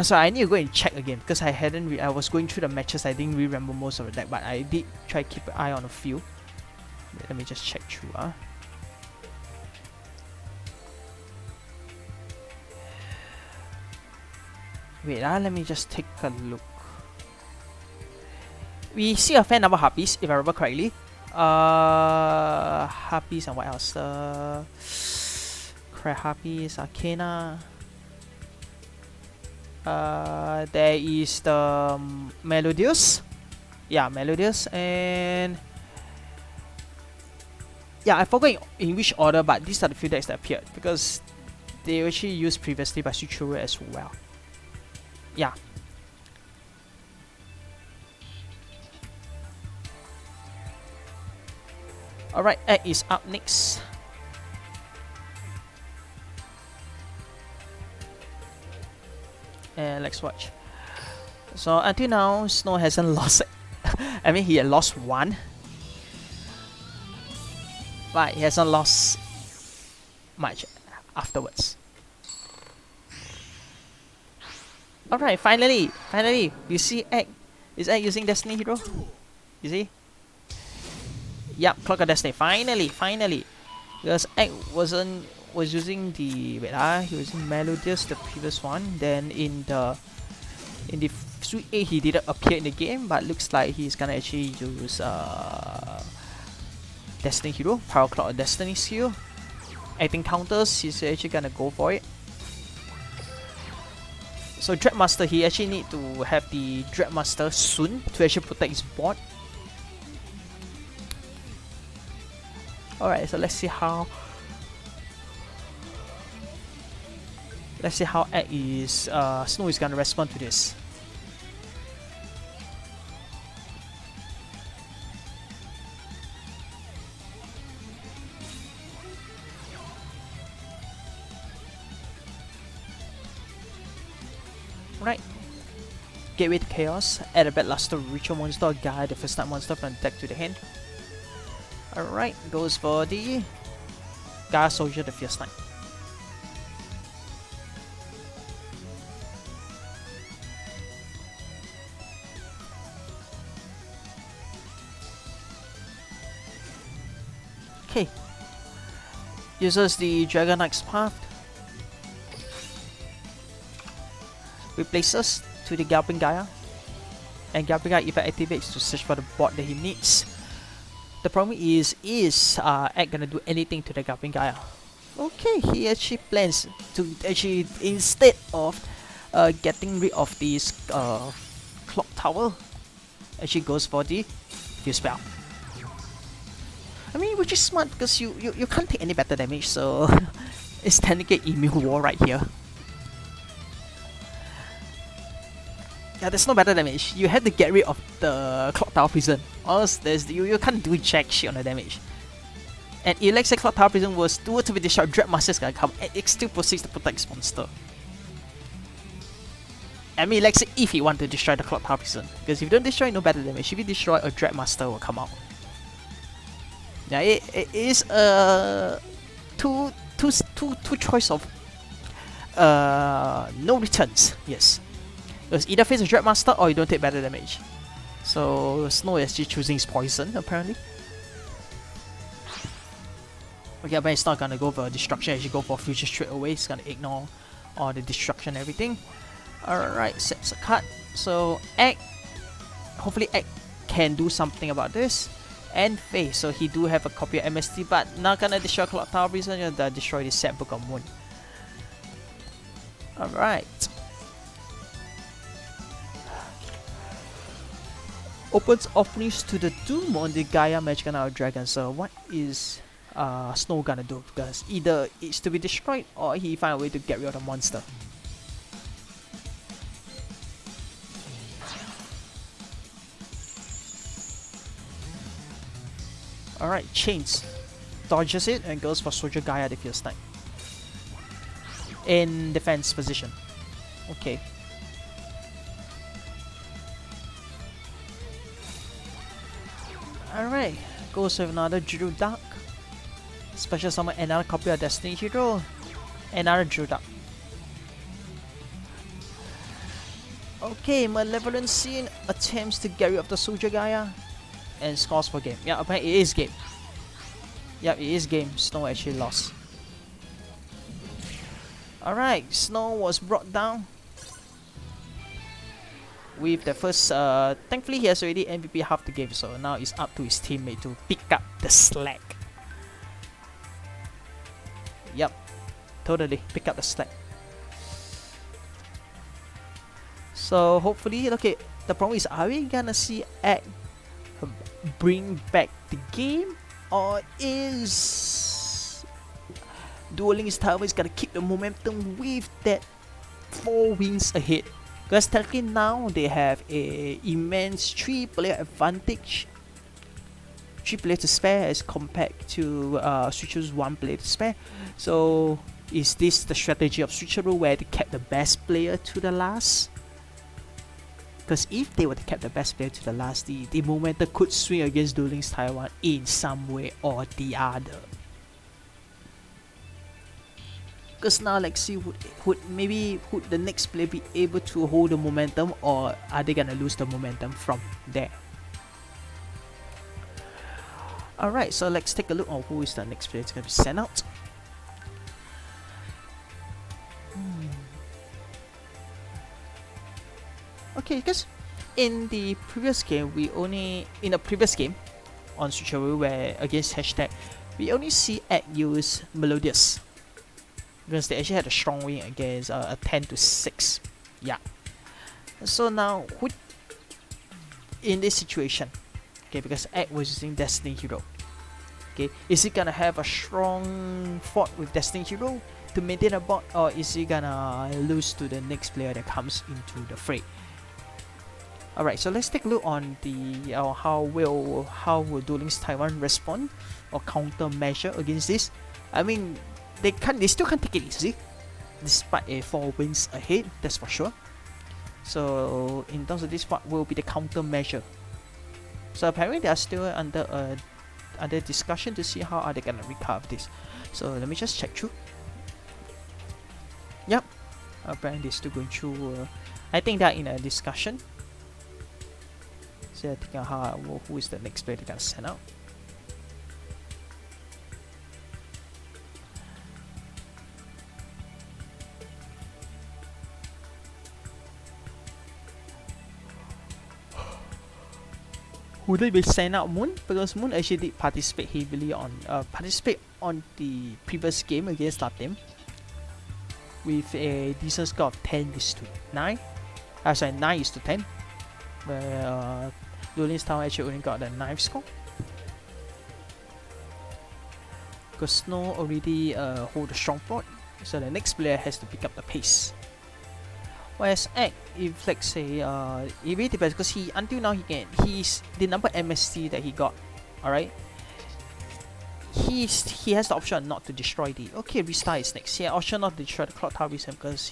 sorry, I need to go and check again because I hadn't. I was going through the matches. I didn't really remember most of the deck, but I did try to keep an eye on a few. Let me just check through. Wait, let me just take a look. We see a fair number of Harpies, if I remember correctly. Harpies and what else? Harpies, Arcana. There is the Melodious. Yeah, Melodious, and yeah, I forgot in which order, but these are the few decks that appeared because they were actually used previously by Switcheroo as well. Yeah. Alright, Egg is up next. And let's watch. So until now, Snow hasn't lost. I mean, he had lost 1, but he hasn't lost much afterwards. Alright, finally, you see Egg. Is Egg using Destiny Hero? You see? Yep, Clock of Destiny. Finally. Because Egg was using the he was using Melodious, the previous one. Then in the Suite 8 he didn't appear in the game, but looks like he's gonna actually use Destiny Hero, Power Clock of Destiny skill. I think counters, he's actually gonna go for it. So Dreadmaster, he actually need to have the Dreadmaster soon to actually protect his board. Alright, so let's see how Snow is gonna respond to this. Right. Gateway to Chaos. Add a Bedluster Ritual monster or guide the first night monster from the deck to the hand. Alright, goes for the Gaia Soldier, the Fierce Knight. Okay. Uses the Dragon Knight's Path. Replaces to the Galloping Gaia. And Galloping Gaia, if it activates, to search for the board that he needs. The problem is Egg gonna do anything to the Galloping Gaia? Okay, he actually plans to actually, instead of getting rid of this Clock Tower, actually goes for the Fuse Spell. I mean, which is smart because you can't take any better damage, so it's technically immune war right here. Yeah, there's no better damage. You have to get rid of the Clock Tower Prison. Or else you can't do jack shit on the damage. And if let's say Clock Tower Prison was to be destroyed, Dreadmaster is gonna come and it still proceeds to protect its monster. I mean, let's say if you want to destroy the Clock Tower Prison. Because if you don't destroy, no better damage. If you destroy, a Dreadmaster will come out. Yeah, it is two choice of no returns. Yes. Because either face a Dreadmaster or you don't take better damage. So Snow is actually choosing his poison apparently. Okay, but it's not gonna go for destruction, actually go for future straight away. It's gonna ignore all the destruction and everything. Alright, sets a card. So Egg, hopefully Egg can do something about this. And Faye, so he do have a copy of MST, but not gonna destroy Clock Tower Prison, you're gonna destroy the set Book of Moon. Alright. Opens offerings to the Doom on the Gaia Magic Knight Dragon. So what is Snow gonna do? Because either it's to be destroyed or he find a way to get rid of the monster. Alright, Chains. Dodges it and goes for Soldier Gaia the Fierce Knight. In defense position. Okay. Alright, goes with another Drew Dark. Special summon another copy of Destiny Hero. Another Drew Dark. Okay, Malevolent Scene attempts to get rid of the Soldier Gaia and scores for game. Yeah, apparently it is game. Yeah, it is game. Snow actually lost. Alright, Snow was brought down with the first, thankfully he has already MVP half the game, so now it's up to his teammate to pick up the slack. Yep, totally pick up the slack. So hopefully, okay, the problem is, are we gonna see Egg bring back the game, or is Duel Links Taiwan is gonna keep the momentum with that 4 wins ahead? Because technically now they have a immense 3-player advantage, 3 players to spare as compared to Switcheroo's 1 player to spare. So is this the strategy of Switcheroo where they kept the best player to the last? Because if they were to keep the best player to the last, the momentum could swing against Duel Links Taiwan in some way or the other. Because now, let's see, would the next player be able to hold the momentum, or are they gonna lose the momentum from there? Alright, so let's take a look on who is the next player that's gonna be sent out. Okay, because in the previous game, in a previous game on Switcheroo where against hashtag, we only see Egg use Melodious. Because they actually had a strong win against a 10-6. Yeah. So now, in this situation, okay, because Egg was using Destiny Hero, okay, is he gonna have a strong fort with Destiny Hero to maintain a bot, or is he gonna lose to the next player that comes into the fray? Alright, so let's take a look on the how will Duel Links Taiwan respond or countermeasure against this. I mean, they still can't take it easy, despite a 4 wins ahead, that's for sure. So in terms of this, what will be the countermeasure? So apparently they are still under discussion to see how are they gonna recover this. So let me just check through. Yep, apparently they're still going through. I think they're in a discussion. So they're thinking who is the next player they're gonna send out. Would they be send out Moon? Because Moon actually did participate heavily on the previous game against that team with a decent score of 10:9. Sorry, 9:10. Where Duel Links Taiwan actually only got the 9th score. Because Snow already hold a strong fort, so the next player has to pick up the pace. Whereas Egg, if let's say it really depends, because until now he's the number MST that he got, alright. He has the option not to destroy the restart is next. He has option not to destroy the clock tower recent because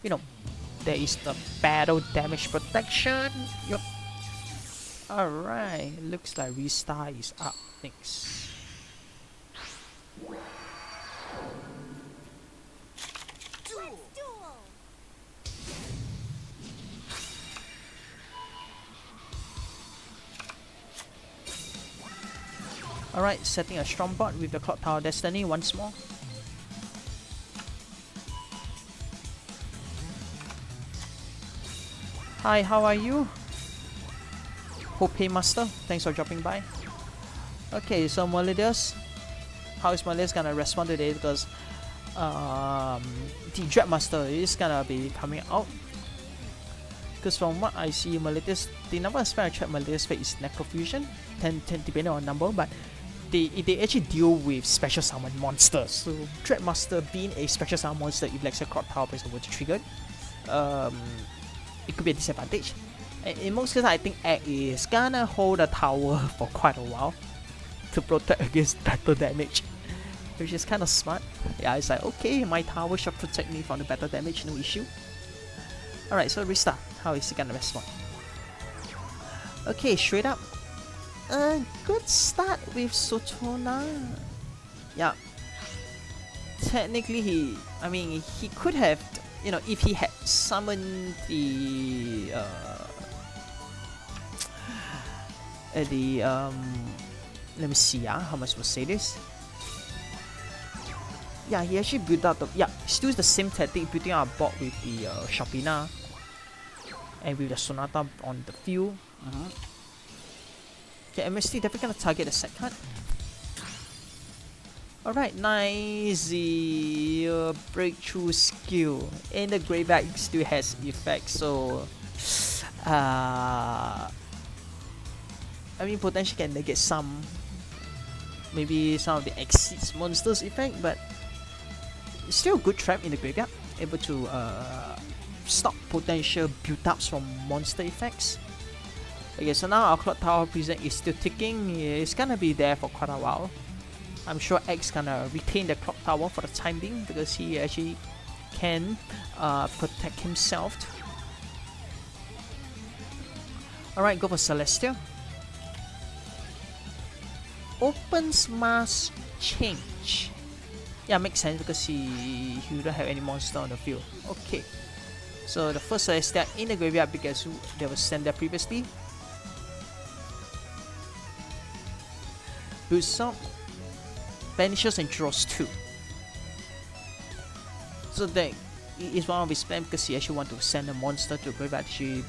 there is the battle damage protection. Yup. Alright, looks like restart is up next. Alright, setting a strong bot with the Clock Tower Destiny once more. Hi, how are you? Hope Master, thanks for dropping by. Okay, so Melodious. How is Melodious gonna respond today? Because the Dread Master is gonna be coming out. Because from what I see, Melodious, the number of spell trap Melodious face is Necrofusion, 10 depending on number, but they actually deal with special summon monsters. So Dread Master being a special summon monster, if like say Clock Tower is over to trigger, it could be a disadvantage. And in most cases, I think Egg is gonna hold a tower for quite a while to protect against battle damage, which is kind of smart. Yeah, it's like, okay, my tower should protect me from the battle damage, no issue. Alright, so restart. How is he gonna respond? Okay, straight up. Good start with Sotona. Yeah. Technically, he could have, if he had summoned the let me see, how am I supposed to say this? Yeah, he actually built up still the same tactic, building up a bot with the Shopina and with the Sonata on the field. Okay, MST definitely gonna target the set card. Alright, nice breakthrough skill. And the graveyard still has effect, so potentially can negate maybe some of the exceeds monsters effect, but it's still a good trap in the graveyard, able to stop potential build-ups from monster effects. Okay, so now our Clock Tower present is still ticking. It's gonna be there for quite a while. I'm sure X gonna retain the Clock Tower for the time being because he actually can protect himself. Alright, go for Celestial. Opens mass change. Yeah, makes sense because he don't have any monster on the field. Okay, so the first Celestial in the graveyard because they were sent there previously. Boosts up, vanishes and draws 2. So that is one of his plans because he actually want to send a monster to the graveyard to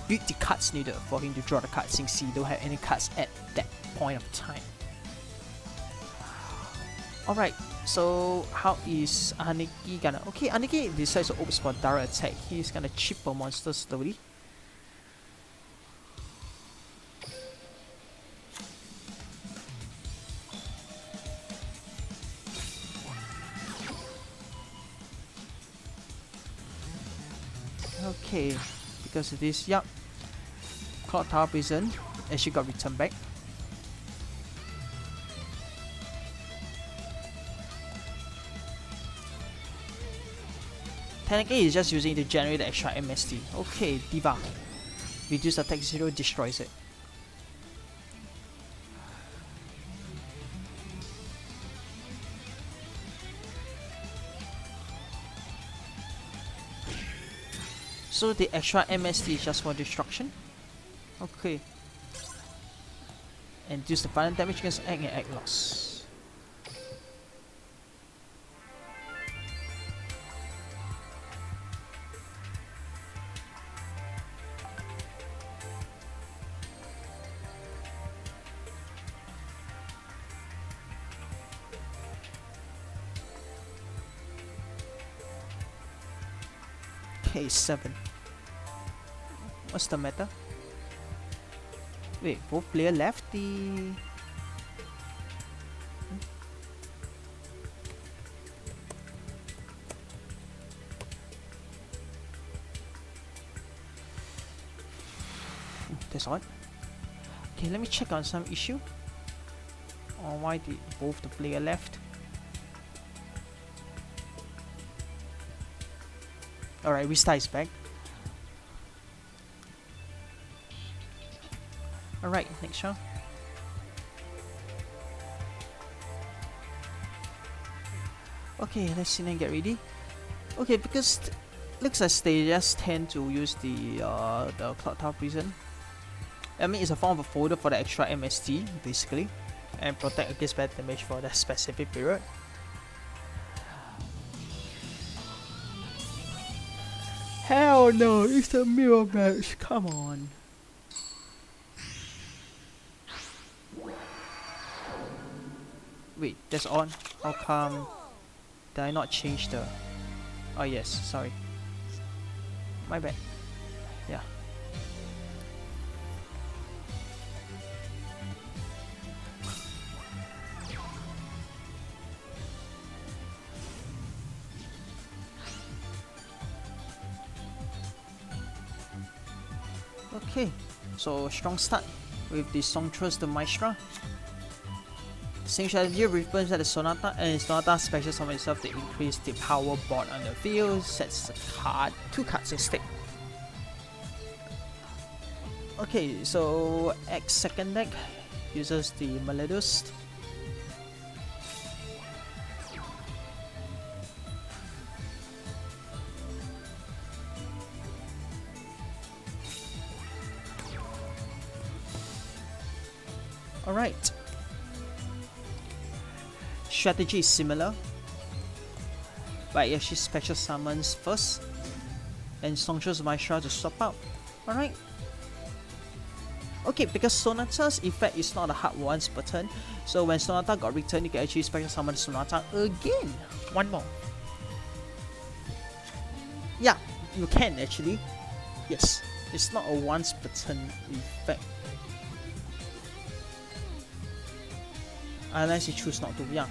build the cards needed for him to draw the cards since he don't have any cards at that point of time. Alright, so how is Aniki gonna... Okay, Aniki decides to opt for direct attack. He's gonna chip a monster slowly. Okay, because of this, yup, Clock Tower Prison actually got returned back. Technically, he's just using it to generate the extra MST. Okay, Diva. Reduce attack 0, destroys it. So the extra MST is just for destruction. Okay. And deals the violent damage against egg and egg loss. Okay, 7. What's the meta? Wait, both player left the... That's odd. Okay, let me check on some issue. Or why did both the player left? Alright, Vista is back. Alright, next round. Okay, let's see and get ready. Okay, because looks like they just tend to use the Clock Tower Prison. I mean, it's a form of a folder for the extra MST, basically, and protect against bad damage for that specific period. Hell no, it's a mirror match, come on. Wait, that's on. How come did I not change the... Oh yes, sorry. My bad. Yeah. Okay, so strong start with the Songtress the Maestra. Same strategy returns at the Sonata, and Sonata special summon itself to increase the power board on the field, sets a card, 2 cards instead. Okay, so X second deck uses the Maledust. Alright. Strategy is similar, but it actually special summons first, and Songtress Maestra to swap out. Alright. Okay, because Sonata's effect is not a hard once per turn, so when Sonata got returned, you can actually special summon Sonata again. One more. Yeah, you can actually. Yes, it's not a once per turn effect. Unless you choose not to, yeah.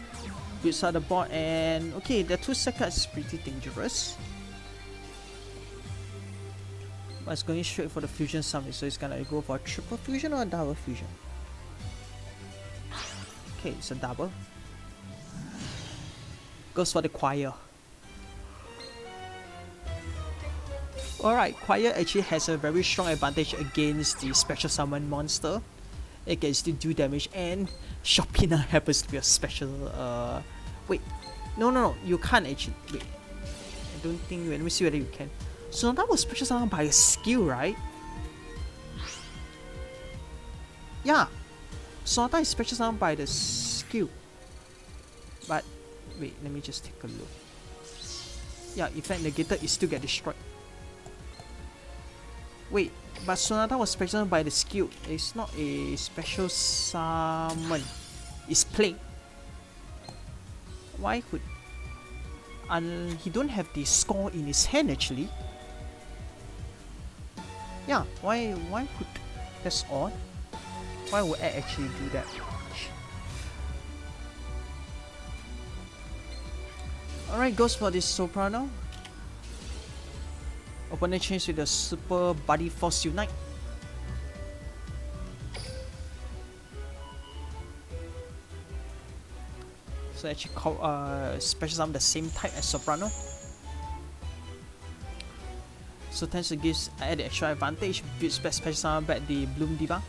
Good start the board, and okay, the 2 set cards is pretty dangerous. But it's going straight for the fusion summon, so it's gonna go for a triple fusion or a double fusion. Okay, it's a double. Goes for the choir. Alright, choir actually has a very strong advantage against the special summon monster. It can still do damage, and Shopina happens to be a special wait. No, you can't actually. Wait. I don't think. Wait, let me see whether you can. So that was special summoned by a skill, right? Yeah. Sonata is special summoned by the skill. But wait, let me just take a look. Yeah, effect negated, it still get destroyed. Wait, but Sonata was special summoned by the skill. It's not a special summon. It's plain. Why could... he don't have the score in his hand actually. Yeah, why could... That's odd. Why would I actually do that? Alright, goes for this Soprano. Opponent change with the Super Body Force Unite. So actually special summon the same type as Soprano. So tends to give add extra advantage, special summon back the Bloom Diva.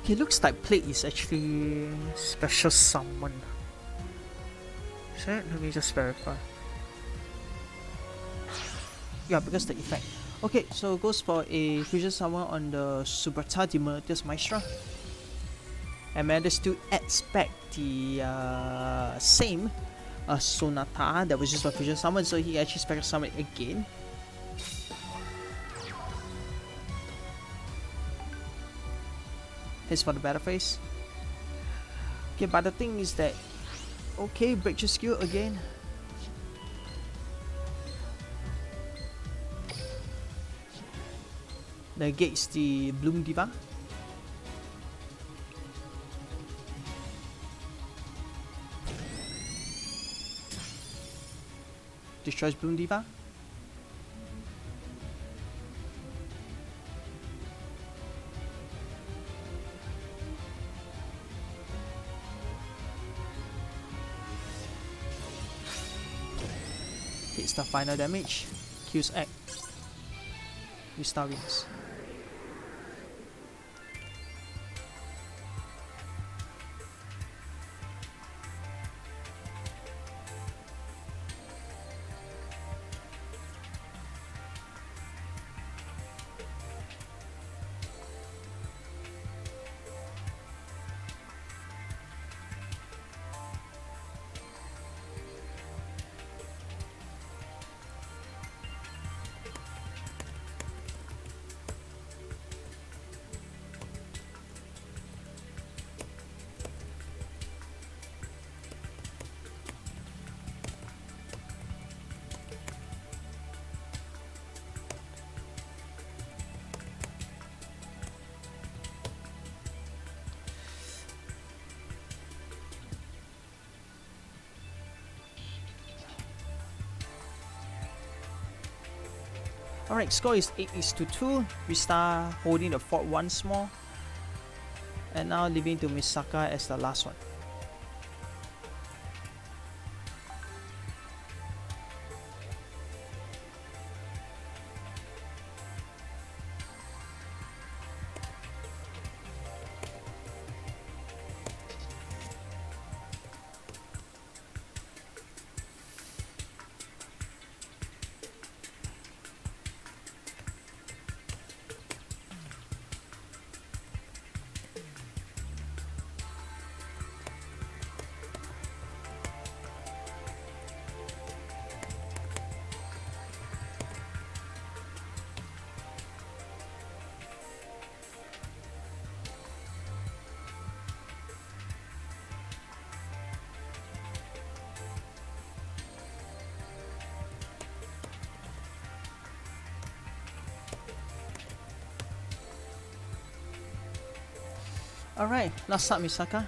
It looks like plate is actually special summon. So let me just verify. Yeah, because the effect. Okay, so it goes for a fusion summon on the Subrata Demolitus Maestra. And manages to expect the same Sonata that was just for fusion summon, so he actually special summon it again. Here's for the battle phase. Okay, but the thing is that, okay, break your skill again. Negates the Bloom Diva. Destroys Bloom Diva. Hits the final damage. Kills Egg. Star Wings. Alright, score is 8-2. We start holding the fort once more. And now leaving to Misaka as the last one. Alright, last up Misaka.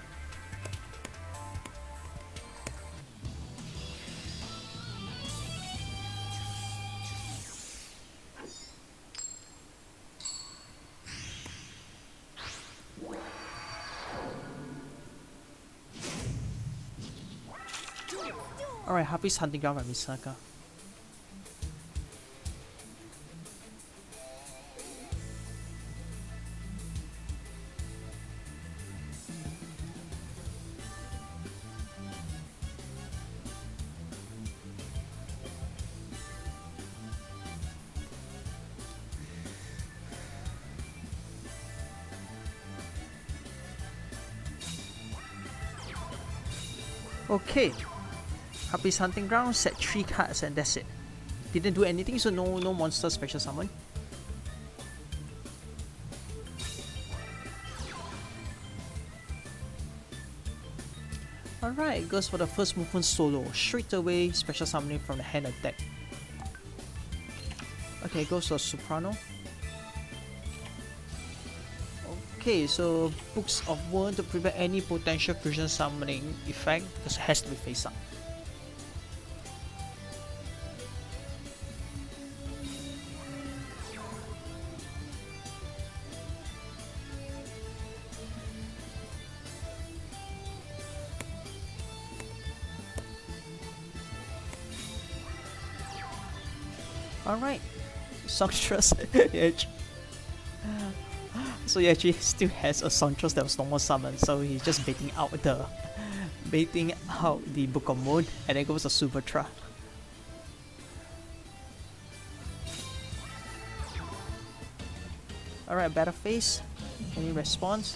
Alright, Harpy's hunting ground by Misaka. Okay, Happy's Hunting Ground, set 3 cards and that's it. Didn't do anything, so no monster special summon. Alright, goes for the first movement solo. Straight away, special summoning from the hand attack. Okay, goes for Soprano. Okay, so Books of Wound to prevent any potential fusion summoning effect because it has to be face up. Alright, Songstress. So he actually still has a Songstress that was normal summon, so he's just baiting out the Book of Moon, and then goes to Subatra. Alright, Battle Phase. Any response?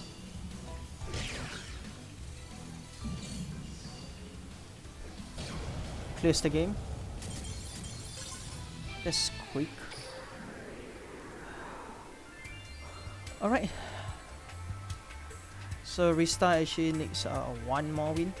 Clears the game. That's quick. Alright. So restart actually needs one more win.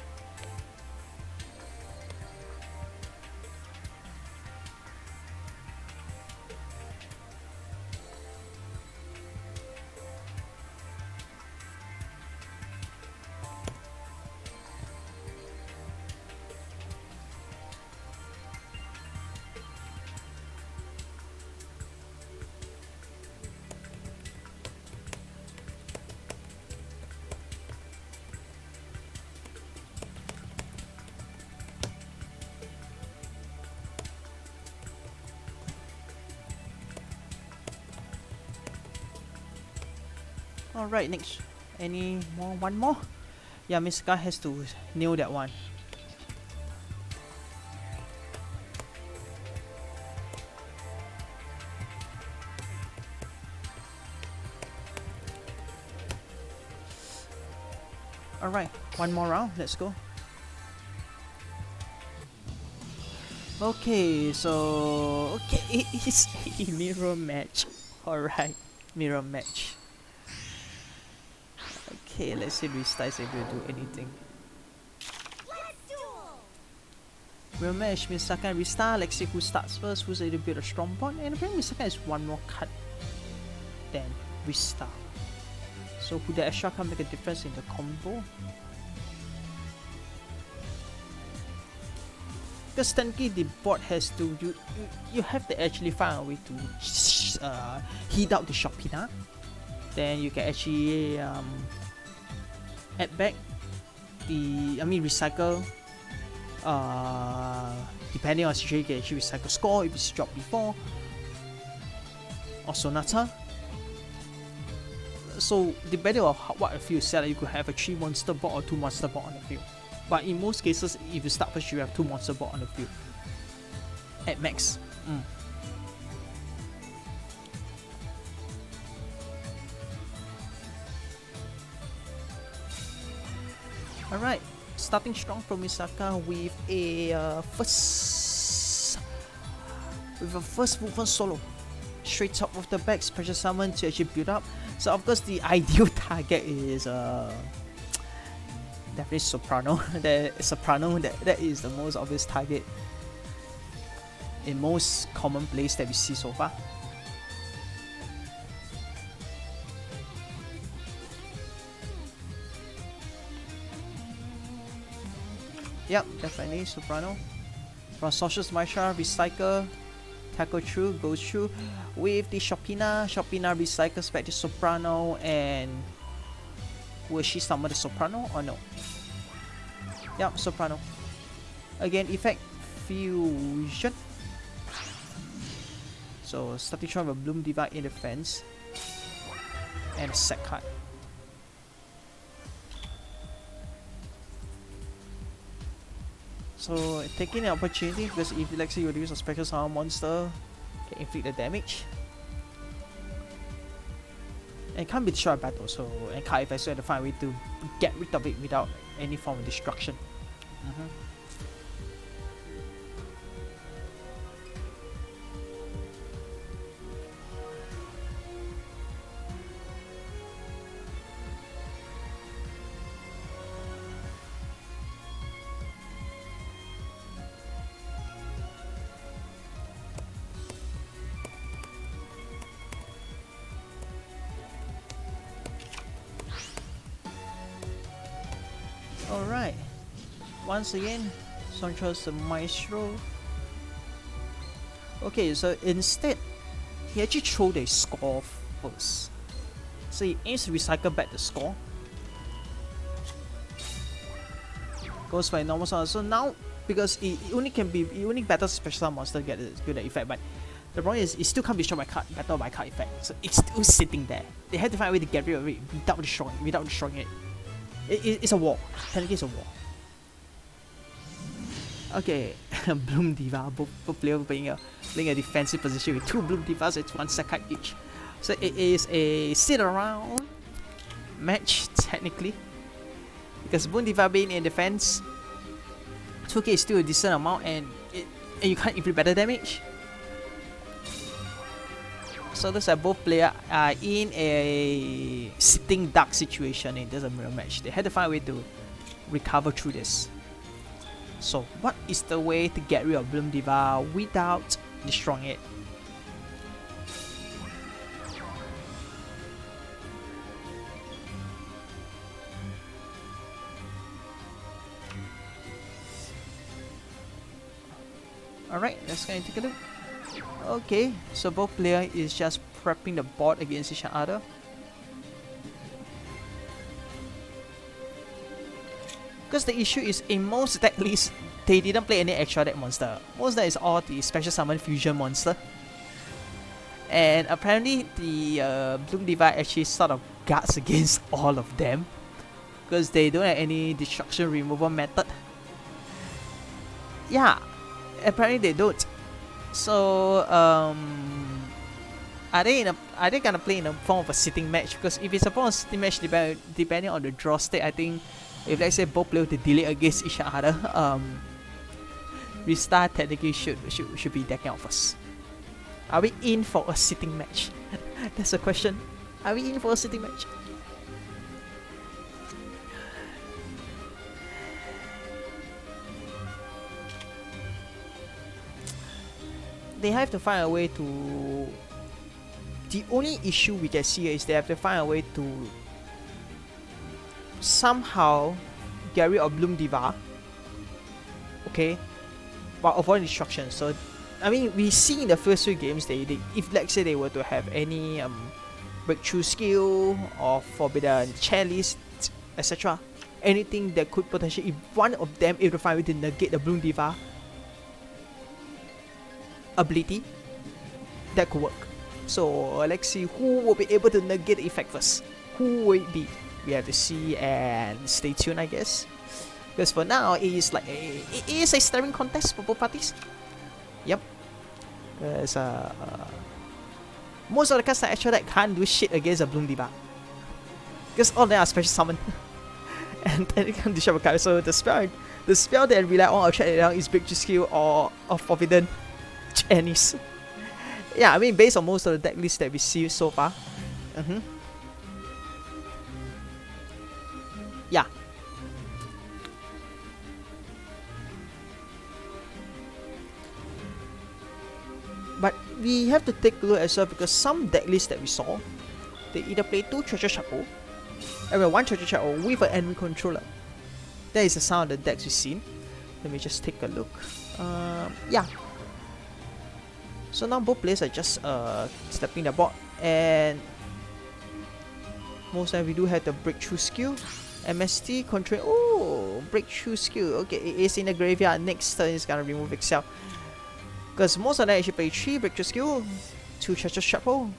Alright, next. Any more? One more? Yeah, Misaka has to nail that one. Alright, one more round. Let's go. Okay, so... Okay, it is a mirror match. Alright, mirror match. Okay, let's see if Rista is able to do anything. Mirror match, Misaka and Rista. Let's see who starts first, who's able to build a strong point. And apparently Misaka has one more card than Rista. So who the extra can make a difference in the combo? Because technically the board has to, you have to actually find a way to heat out the Shopina. Then you can actually add back the, recycle, depending on the situation, you can actually recycle Score if it's dropped before, or Sonata. So depending on what a field set, you could have a 3 monster board or 2 monster board on the field. But in most cases, if you start first, you have 2 monster board on the field at max. Alright, starting strong from Misaka with a first movement solo. Straight top of the back, special summon to actually build up. So of course the ideal target is definitely Soprano. That is the most obvious target in most common plays that we see so far. Yep, definitely Soprano. From Social's Marsha, Recycle, Tackle through, goes through with the Shopina. Shopina recycles back to Soprano, and will she summon the Soprano or no? Yep, Soprano. Again, effect fusion. So starting from a Bloom Divide in the fence and a set card. So taking the opportunity, because if let's say you use a special summon monster, can inflict the damage. And it can't be destroyed by battle, so and card effects, so you have to find a way to get rid of it without any form of destruction. Alright. Once again, Son chose the Maestro. Okay, so instead, he actually throw the score first. So he aims to recycle back the score. Goes for a normal summon. So now, because it only battles special summon monster to get the effect, but the problem is it still can't be destroyed by card, battle by card effect. So it's still sitting there. They have to find a way to get rid of it without destroying it. It's a war. Technically, it's a war. Okay, Bloom Diva, both players playing a defensive position with 2 Bloom Divas at 1 second each. So it is a sit around match technically, because Bloom Diva being in defense, 2k is still a decent amount, and you can't inflict better damage. So looks like both players are in a sitting duck situation in this mirror match. They had to find a way to recover through this. So what is the way to get rid of Bloom Diva without destroying it? Alright, let's go and take a look. Okay, so both players is just prepping the board against each other. Because the issue is, in most deck lists, they didn't play any extra deck monster. Most deck is all the special summon fusion monster. And apparently the Bloom Diva actually sort of guards against all of them, because they don't have any destruction removal method. Yeah, apparently they don't. So are they gonna play in a form of a sitting match? Because if it's a form of sitting match, depending on the draw state, I think if let's say both players to delay against each other, restart technically should be decking out first. Are we in for a sitting match? That's the question. Are we in for a sitting match? They have to find a way to... The only issue we can see is they have to find a way to somehow get rid of Bloom Diva, okay, while avoiding destruction. So, I mean, we see in the first 3 games, they if let's say they were to have any breakthrough skill or forbidden chalice, etc., anything that could potentially, if one of them able to find a way to negate the Bloom Diva ability, that could work. So let's see who will be able to negate the effect first. Who will it be? We have to see and stay tuned, I guess. Because for now, it is like it is a staring contest for both parties. Yep. Because most of the custom actual deck can't do shit against a Bloom Diva, because all of them are special summon and they can't destroy a card. So the spell that rely on attract it down is breakthrough skill or forbidden Chinese. Yeah, I mean, based on most of the deck lists that we see so far. Yeah. But we have to take a look as well, because some deck lists that we saw, they either play 2 Treasure Chapel, and 1 Treasure Chapel with an enemy controller. That is the sound of the decks we've seen. Let me just take a look. Yeah. So now both players are just stepping the board, and most time we do have the breakthrough skill. MST control. Oh, breakthrough skill. Okay, it is in the graveyard. Next turn is gonna remove itself. Because most of them actually play 3 breakthrough skill, 2 treasure shuffle,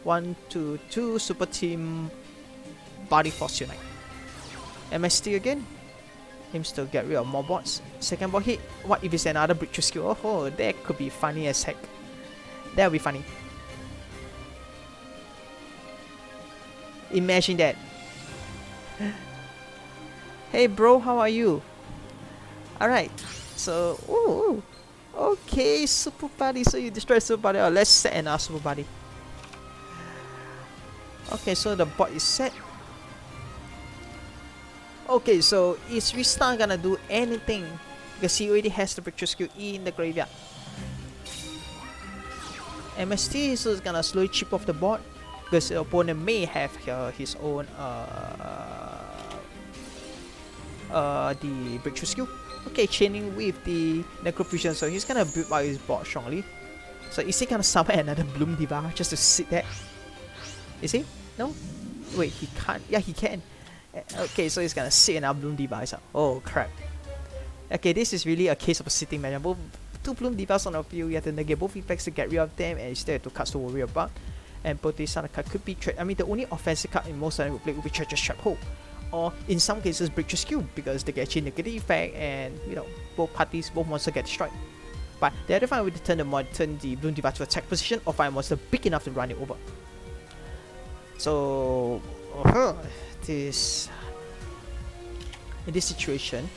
1, 2, 2 super team body force unite. MST again. Aims to get rid of more bots. Second bot hit. What if it's another breakthrough skill? Oh, that could be funny as heck. That would be funny. Imagine that. Hey bro, how are you? Alright, so ooh, okay, super body. So you destroy super body. Oh, let's set another super body. Okay, so the bot is set. Okay, so is Rista gonna do anything? Because he already has the breakthrough skill in the graveyard. MST so is gonna slowly chip off the board because the opponent may have his own the breakthrough skill. Okay, chaining with the Necrofusion, so he's gonna build out his board strongly. So is he gonna summon another Bloom Diva just to sit there? Is he? No? Wait, he can't. Yeah, he can. Okay, so he's gonna sit another Bloom Diva. Oh crap. Okay, this is really a case of a sitting match. Both two Bloom Divas on the field, you have to negate both effects to get rid of them, and you still have two cards to worry about. And both these other card could be I mean, the only offensive card in most of them would play would be Treasure Trap Hole, or in some cases Breakthrough Skill, because they get actually negative effect, and you know both monsters get destroyed. But the other one would turn the Bloom Diva to attack position, or find a monster big enough to run it over. So this in this situation,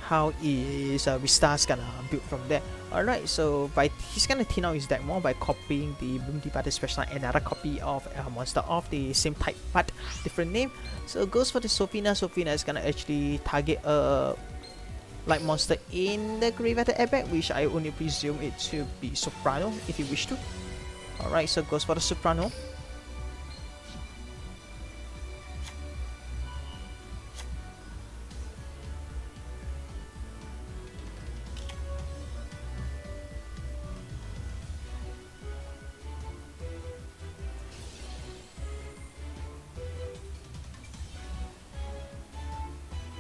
how is Vistas gonna build from there? Alright, so he's gonna thin out his deck more by copying the Bloom Diva special, another copy of a monster of the same type but different name. So it goes for the Sophina. Sophina is gonna actually target a light monster in the graveyard airbag, which I only presume it to be Soprano if you wish to. Alright, so it goes for the Soprano.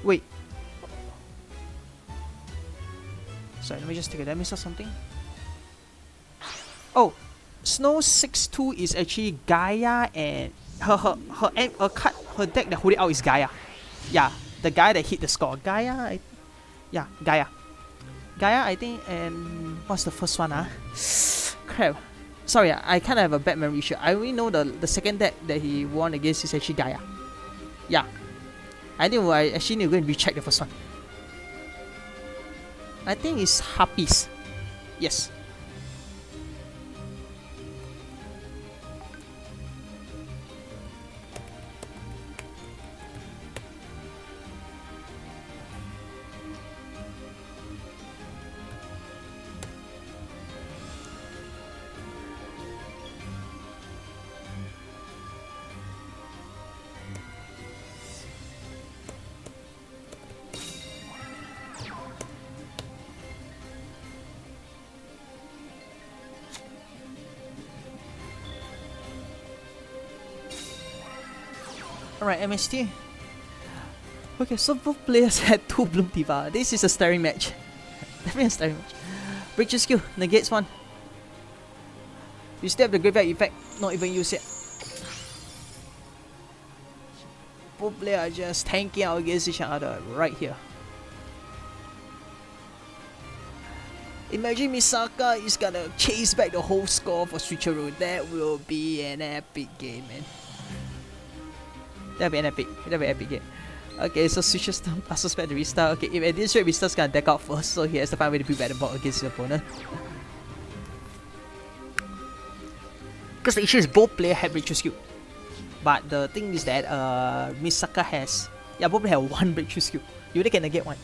Wait. Sorry, let me just take a look. I missed something. Oh, Snow 6-2 is actually Gaia, and her deck that hold it out is Gaia. Yeah, the guy that hit the score. Gaia, yeah, Gaia. Gaia, I think, and what's the first one? Crap. Sorry, I kind of have a bad memory issue. I only know the second deck that he won against is actually Gaia. Yeah. I think I actually need to go and recheck the first one. I think it's Harpies. Yes. Alright, MST. Okay, so both players had two Bloom Diva. This is a staring match. Definitely a staring match. Breakthrough Skill negates one. You still have the graveyard effect, not even used yet. Both players are just tanking out against each other right here. Imagine Misaka is gonna chase back the whole score for Switcheroo. That will be an epic game, man. That'll be an epic game. Okay, so Switcher's turn passes back to restart. Okay, if at this rate Restar's gonna deck out first, so he has to find a way to build back the board against his opponent. Because the issue is both players have breakthrough skill. But the thing is that Misaka has, yeah, both players have one breakthrough skill. You only can negate one.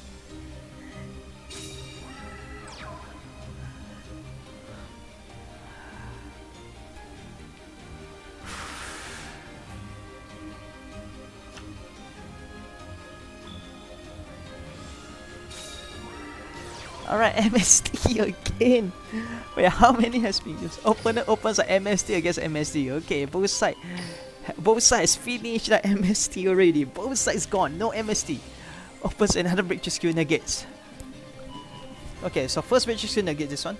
Alright, MST again. Wait, how many has been used? Opponent opens an MST against MST. Okay, both sides finished that MST already. Both sides gone, no MST. Opens another breakthrough skill negates. Okay, so first breakthrough skill negates this one.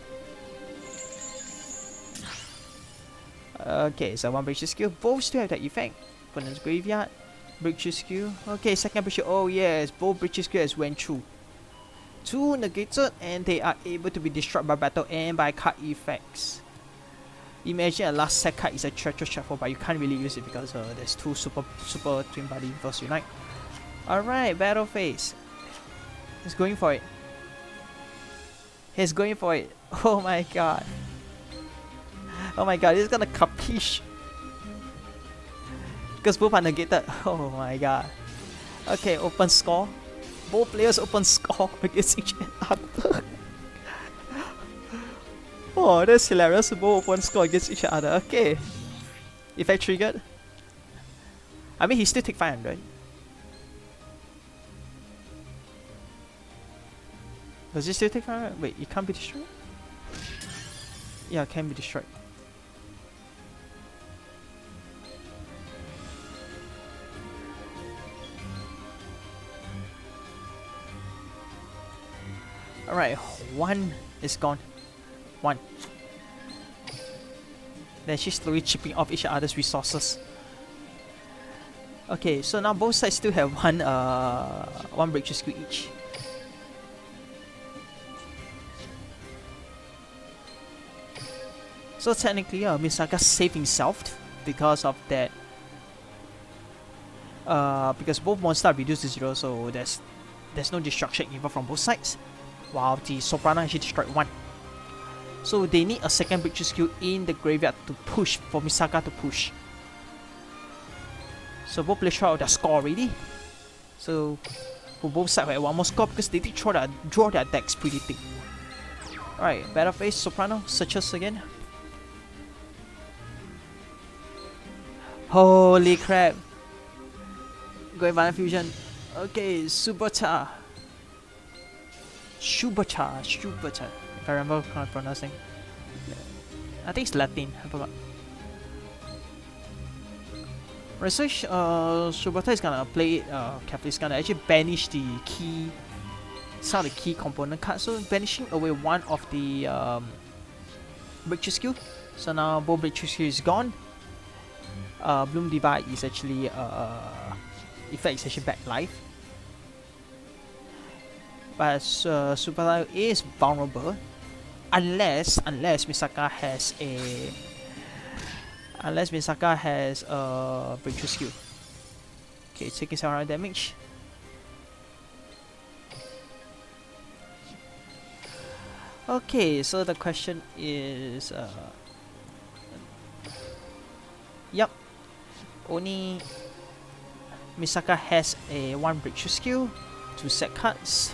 Okay, so one breakthrough skill. Both still have that effect. Opponent's graveyard. Breakthrough skill. Okay, second breakthrough. Oh yes, both breakthrough skill has went through. Two negated, and they are able to be destroyed by battle and by card effects. Imagine a last set card is a Treasure Shuffle, but you can't really use it because there's two super twin body versus unite. Alright, battle phase. He's going for it. He's going for it. Oh my god. Oh my god, he's gonna capiche. Because both are negated. Oh my god. Okay, open score. Both players open score against each other. Oh, that's hilarious. Both open score against each other. Okay. Effect triggered. I mean, he still take 500. Does he still take 500? Wait, it can't be destroyed? Yeah, it can be destroyed. Alright, 1 is gone. 1. Then she's slowly chipping off each other's resources. Okay, so now both sides still have one breakthrough skill each. So technically, Misaka saved himself because of that. Because both monsters are reduced to 0, so there's no destruction involved from both sides. While the Soprano actually destroyed 1. So they need a second breakthrough skill in the graveyard to push, for Misaka to push. So both players try out their score already. So for both sides we have one more score because they did draw their decks pretty thick. Alright, battle phase, Soprano searches again. Holy crap. Going Violent Fusion. Okay, Subacha. Shubacha, if I remember how I'm pronouncing. I think it's Latin, I forgot. Right, so Shubata is gonna play it carefully. He's gonna actually banish the key, some of the key component cards. So banishing away one of the breakthrough skill. So now both breakthrough skill is gone. Bloom Divide is actually effect is actually back live. But Super is vulnerable unless Misaka has a breakthrough skill. Okay, taking 700 damage. Okay, so the question is yep. Only Misaka has a 1 breakthrough skill, 2 set cards.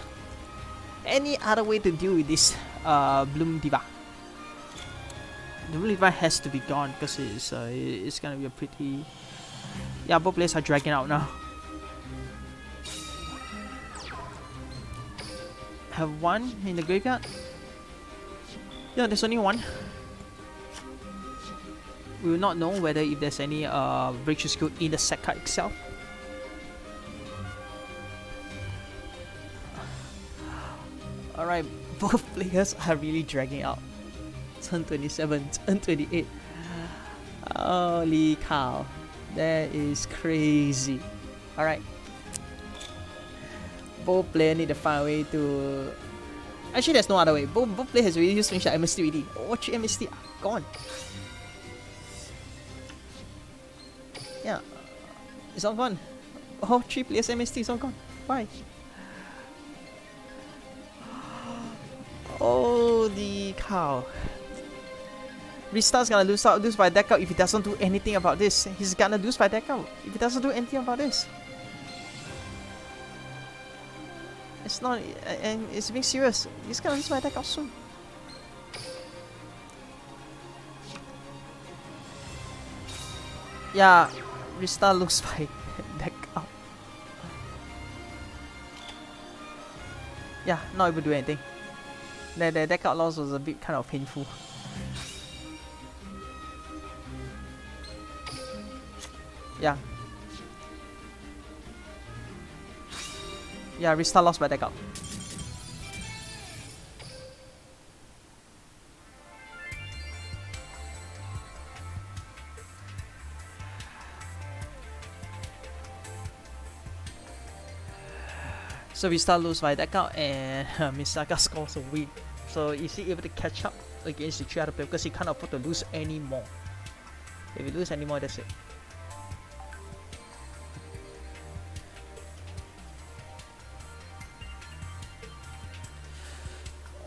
Any other way to deal with this Bloom Diva? The Bloom Diva has to be gone because it's gonna be a pretty... Yeah, both players are dragging out now. Have 1 in the graveyard? Yeah, there's only 1. We will not know whether if there's any breakthrough skill in the set card itself. Alright, both players are really dragging out. Turn 27, turn 28. Holy cow. That is crazy. Alright. Both players need to find a way to... Actually, there's no other way. Both players has already used finished MST already. Watch your MST. Gone. Yeah. It's all gone. All 3 players MST is all gone. Bye. Holy cow. Restar's gonna lose by deck out if he doesn't do anything about this. He's gonna lose by deck out if he doesn't do anything about this. It's not, and it's being serious. He's gonna lose by deck out soon. Yeah, Restart lose by deck out. Yeah, not able to do anything. The deck out loss was a bit kind of painful. Yeah. Yeah, Restart lost by deck out. So Restart lose by deck out and Misaka scores a win. So is he able to catch up against the 3 other players because he can't afford to lose anymore. If he lose anymore, that's it.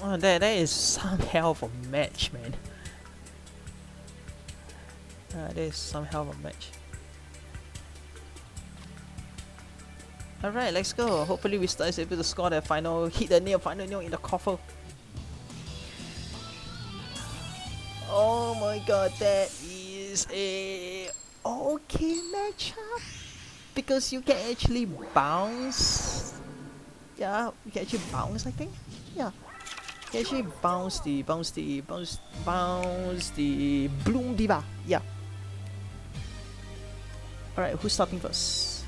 Oh, that is some hell of a match, man. That is some hell of a match. Alright, let's go. Hopefully Vista is able to score the final, hit the nail, final nail in the coffer. Oh my god, that is a okay matchup. Because you can actually bounce. Yeah, you can actually bounce, I think. Yeah. You can actually bounce the Bloom Diva. Yeah. Alright, who's starting first?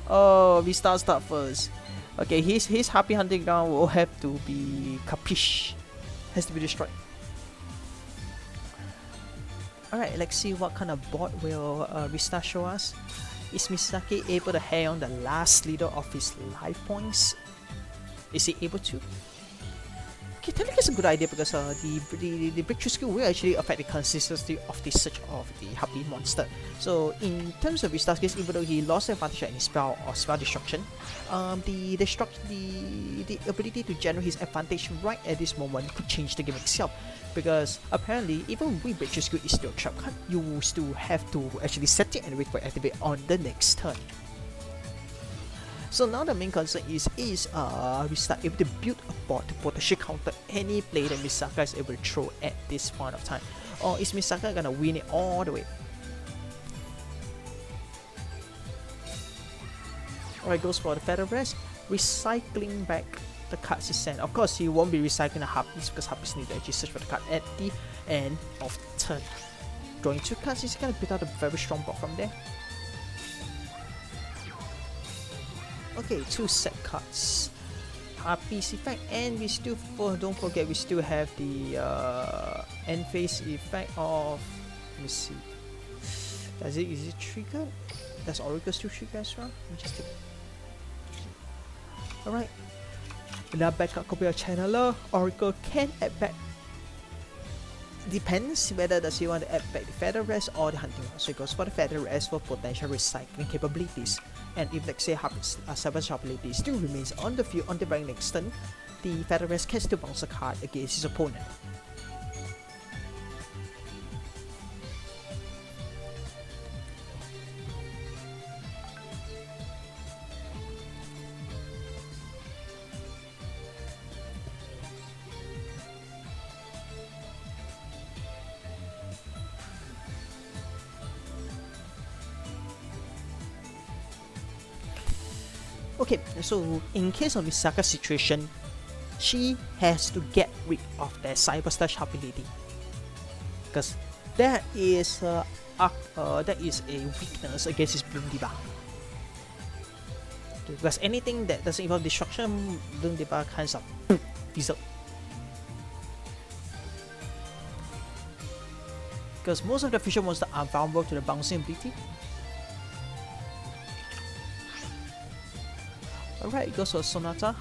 Oh, we start first. Okay, his happy hunting ground will have to be Capiche. Has to be destroyed. Alright, let's see what kind of board will Rista show us. Is Misaki able to hang on the last leader of his life points? Is he able to? Okay, technically it's a good idea because the breakthrough skill will actually affect the consistency of the search of the happy monster. So in terms of Vista's case, even though he lost the advantage at his spell or spell destruction, the ability to generate his advantage right at this moment could change the game itself. Because apparently, even with breakthrough skill is still a trap card, you will still have to actually set it and wait for it to activate on the next turn. So now the main concern is Vista able to build a board to potentially counter any play that Misaka is able to throw at this point of time? Or is Misaka gonna win it all the way? Alright, goes for the Feather Rest, recycling back the cards he sent. Of course, he won't be recycling the Harpies because Harpies need to actually search for the card at the end of the turn. Drawing 2 cards, he's gonna build out a very strong board from there. Okay, 2 set cards. Harpies effect, and we still don't forget we still have the end phase effect of. Let me see. Is it triggered? Does Oracle still trigger as well? Let me just take. Alright. Now backup copy of Channeler. Oracle can add back. Depends whether does he want to add back the Feather Rest or the Hunting Ground. So he goes for the Feather Rest for potential recycling capabilities. And if let's say Cyber's ability still remains on the field on the very next turn, the Feather Rest can still bounce a card against his opponent. Okay, so in case of Misaka's situation, she has to get rid of their Cyber Slash ability, because that is a weakness against his Bloom Diva. Because anything that doesn't involve destruction, Bloom Diva kinds of fizzle. Because most of the fusion monsters are vulnerable to the bouncing ability. Alright, it goes for Sonata.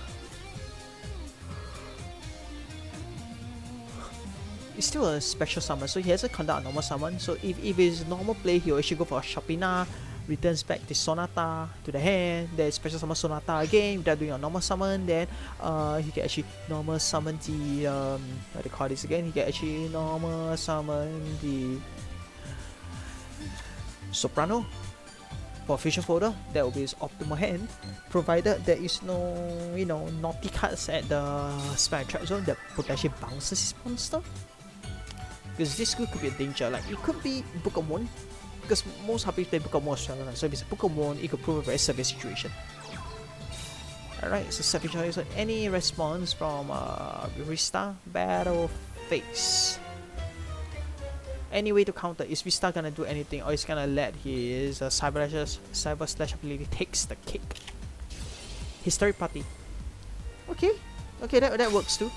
It's still a special summon, so he hasn't conducted a normal summon. So if it's normal play, he'll actually go for a Shopina, returns back the Sonata to the hand, then special summon Sonata again without doing a normal summon. Then he can actually normal summon the what do you call this again? He can actually normal summon the Soprano. For fusion folder, that will be his optimal hand, provided there is no, naughty cards at the spell trap zone that potentially bounces his monster. Because this could be a danger, like it could be Book of Moon, because most Harpies play Book of Moon as well, so if it's a Book of Moon, it could prove a very severe situation. Alright, so savage choice. So any response from Rista, battle phase. Any way to counter? Is Vista gonna do anything, or is gonna let his Cyber Slash ability takes the cake? History Party. Okay, that works too.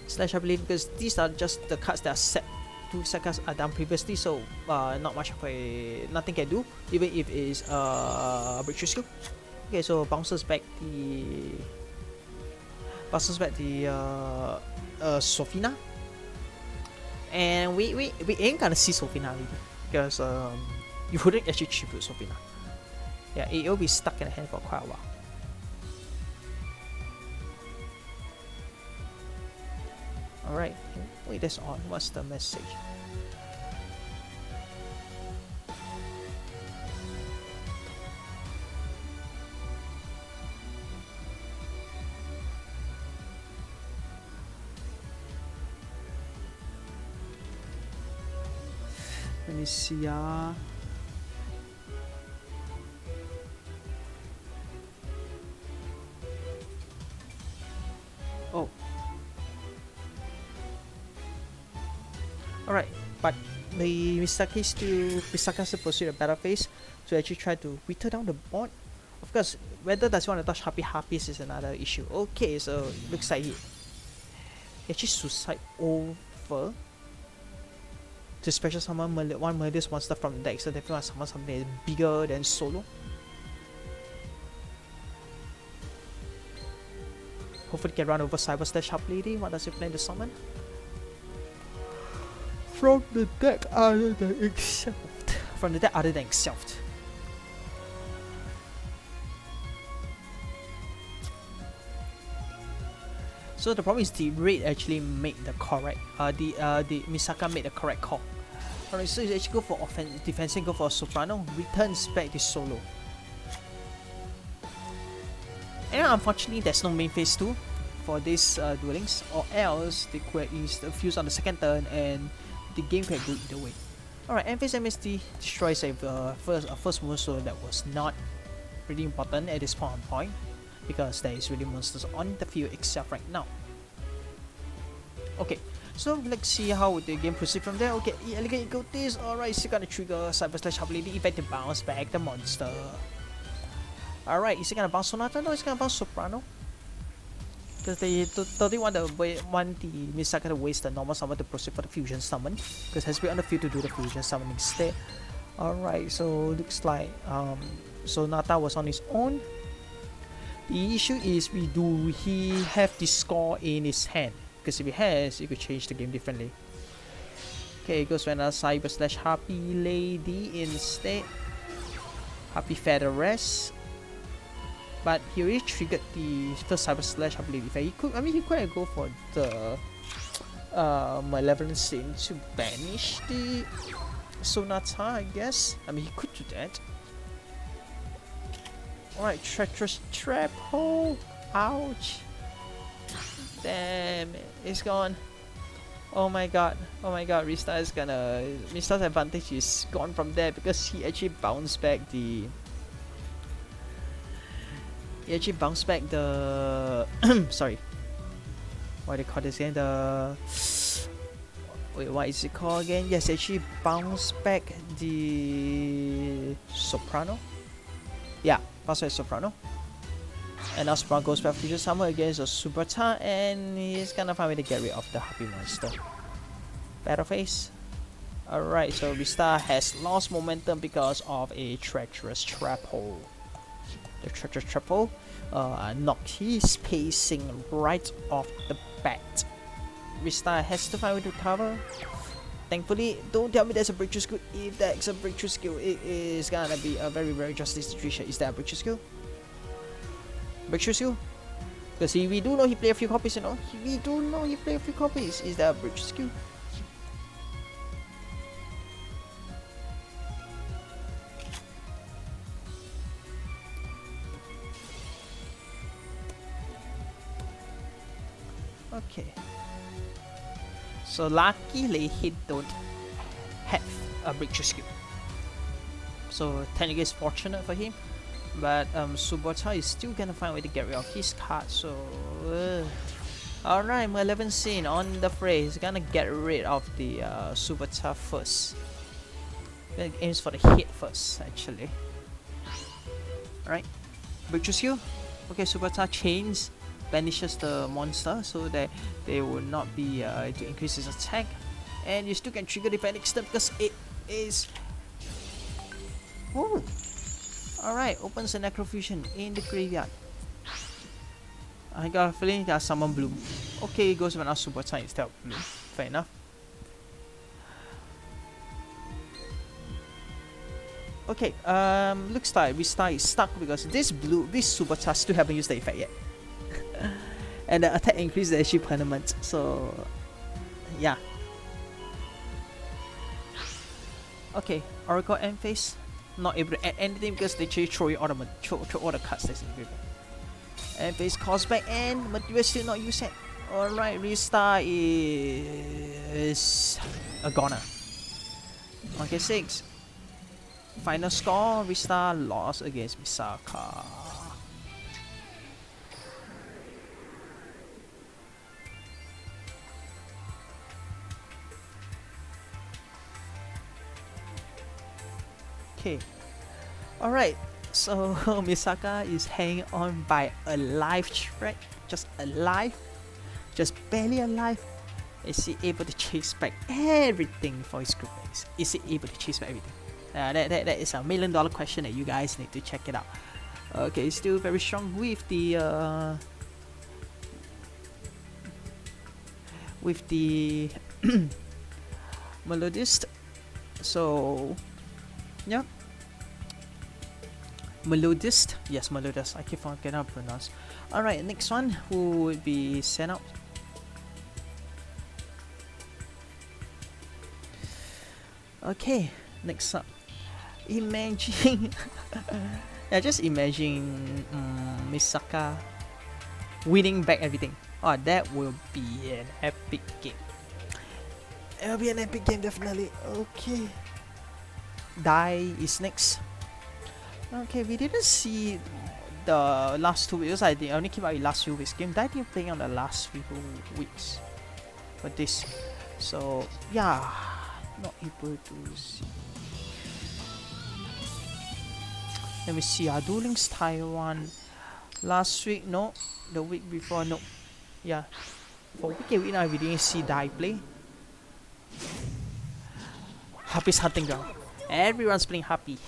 Slash ability, because these are just the cards that are set. 2 set cards are done previously, so not much of nothing can do, even if it's breakthrough skill. Okay, so bounces back the Sofina. And we ain't gonna see Sofina really, because you wouldn't actually tribute Sofina. Yeah, it'll be stuck in the hand for quite a while. Alright. Wait, that's odd. What's the message? Let me see. Oh. Alright, but the Misaka's to pursue a better phase to actually try to whittle down the board. Of course, whether does he want to touch Harpies is another issue. Okay, so looks like he actually suicide over to special summon one Murderous monster from the deck, so definitely want to summon something that is bigger than Solo. Hopefully can run over Cyber Slash Sharp Lady. What does he plan to summon? From the deck other than itself. From the deck other than itself. So the problem is the raid actually made the correct the Misaka made the correct call. Alright, so he actually go for defensive, go for a Soprano, returns back to Solo. And unfortunately there's no main phase 2 for this Duel Links, or else they could use the fuse on the second turn and the game could go either way. Alright, end phase MSD destroys a first monster that was not really important at this point because there is really monsters on the field itself right now. Okay, so let's see how the game proceeds from there. Okay, Elegant Egotis, alright, so gonna trigger Cyber Slash Sharp Lady event to bounce back the monster. Alright, is he gonna bounce Sonata? No, he's gonna bounce Soprano. Because they totally want the Misaka to waste the normal summon to proceed for the fusion summon. Because has been on the field to do the fusion summon instead. Alright, so looks like Sonata was on his own. The issue is, do he have the score in his hand? Because if he has, he could change the game differently. Okay, it goes for another Cyber Slash Harpy Lady instead. Harpy Feather Rest. But he already triggered the first Cyber Slash Harpy Lady effect. He could go for the Malevolent Sin to banish the Sonata, I guess. He could do that. Alright, Treacherous Trap Hole. Ouch. Damn, it's gone. Oh my god, Mista's advantage is gone from there because he actually bounced back the sorry, what do they call this again? Wait, what is it called again? Yes, actually bounced back the Soprano. Yeah, bounce back Soprano. And now Soprano goes back Fusion Summer against a Subata, and he's gonna find a way to get rid of the Happy Monster. Battle phase. Alright, so Vista has lost momentum because of a Treacherous Trap Hole. The Treacherous Trap Hole knocked his pacing right off the bat. Vista has to find a way to recover. Thankfully, don't tell me there's a breakthrough skill. If that's a breakthrough skill, it is gonna be a very, very justice situation. Is that a breakthrough skill? Breakthrough skill? Because we do know he played a few copies, you know. We do know he played a few copies. Is that a breakthrough skill? Okay. So luckily he don't have a breakthrough skill. So technically it's fortunate for him. But Subota is still gonna find a way to get rid of his card, so alright, Malevolent Sin on the fray. He's gonna get rid of the Subota first. Then aims for the hit first, actually. Alright. Breakthrough skill. Okay, Subota chains, banishes the monster so that they will not be to increase his attack. And you still can trigger the panic step because it is. Woo! Alright, opens a Necrofusion in the graveyard. I got a feeling there's Summon Bloom. Okay, it goes with another Super Time instead of Bloom. Fair enough. Okay, looks like Vista is stuck because this Super Time still haven't used the effect yet. And the attack increase is actually permanent, so Okay, Oracle end phase. Not able to add anything because they actually throw all the cards that's in graveyard. End phase calls back and material still not used yet. Alright, restart is a goner. Okay, 6. Final score, restart lost against Misaka. Okay. Alright, so Misaka is hanging on by a life thread. Just alive. Just barely alive. Is he able to chase back everything for his group mates? Is he able to chase back everything? That is a $1 million question that you guys need to check it out. Okay, still very strong with the melodist. So yeah, melodist. Yes, melodist. I keep forgetting how to pronounce. All right, next one who would be sent out. Okay, next up. Imagine, yeah, just imagine Misaka winning back everything. Oh, that will be an epic game. It will be an epic game, definitely. Okay. Dai is next. Okay, we didn't see the last 2 weeks. I only came out in last few weeks. Game Dai didn't play on the last few weeks for this. So yeah, not able to see. Let me see. Duel Links Taiwan. Last week, no. The week before, no. Yeah. For week now, we didn't see Dai play. Happy's hunting ground. Everyone's playing Happy.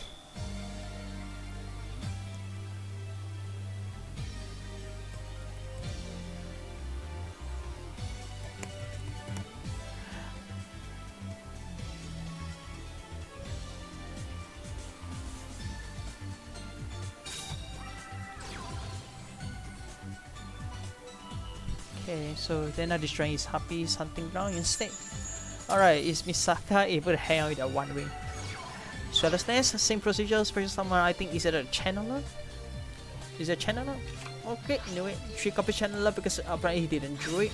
Okay, so they're not destroying his Happy's hunting ground instead. Alright, is Misaka able to hang out with that one wing? Sweller's Nest, same procedure, special summon. I think is it a channeler? Is it a channeler? Okay, anyway, 3 copy channeler because apparently he didn't draw it.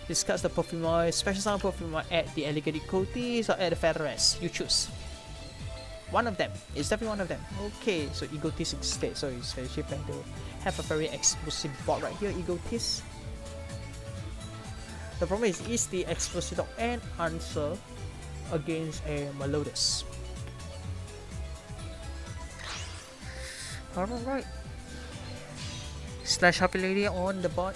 Discuss the Perfumer, special summon Perfumer at the Elvirgelion Cotis or at the Featheress. You choose. One of them. It's definitely one of them. Okay, so Egotis instead. So he's actually planning to have a very explosive board right here, Egotis. The problem is the explosive dog an answer against a Melodus? Alright. Slash Happy Lady on the board.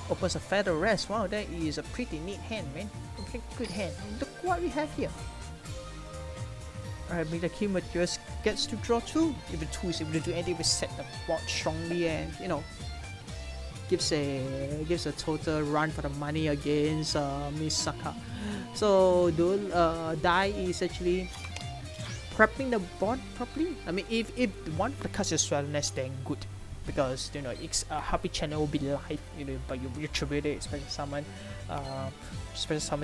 Opens a Feather Rest. Wow, that is a pretty neat hand, man. A pretty good hand. Look what we have here. Alright, make the key materials gets to draw 2. If the 2 is able to do anything, we set the board strongly and, you know, gives a total run for the money against Misaka. So Dai is actually prepping the board properly. I mean, if one of the cards is Swellness, then good, because you know it's a Happy Channel will be live, you know, but you tribute it, special summon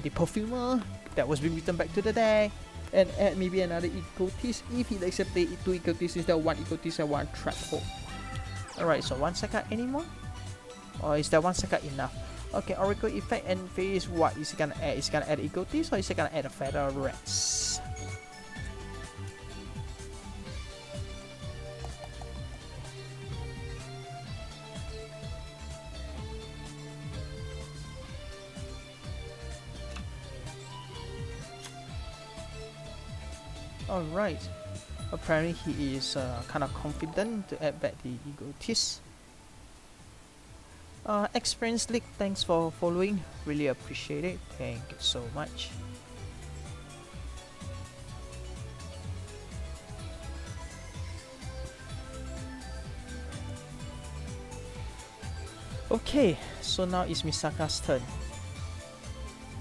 the Perfumer that was being returned back to the deck, and add maybe another Egotis if he likes to play 2 Egotis instead of 1 Egotis and 1 Trap Hole. Alright, so 1 second anymore? Or is that 1 second enough? Okay, Oracle Effect and Phase, what is he gonna add? Is he gonna add Egotis or is he gonna add a Feather Rest? Alright, apparently he is kind of confident to add back the Egotis. Experience League, thanks for following, really appreciate it, thank you so much. Okay, so now it's Misaka's turn.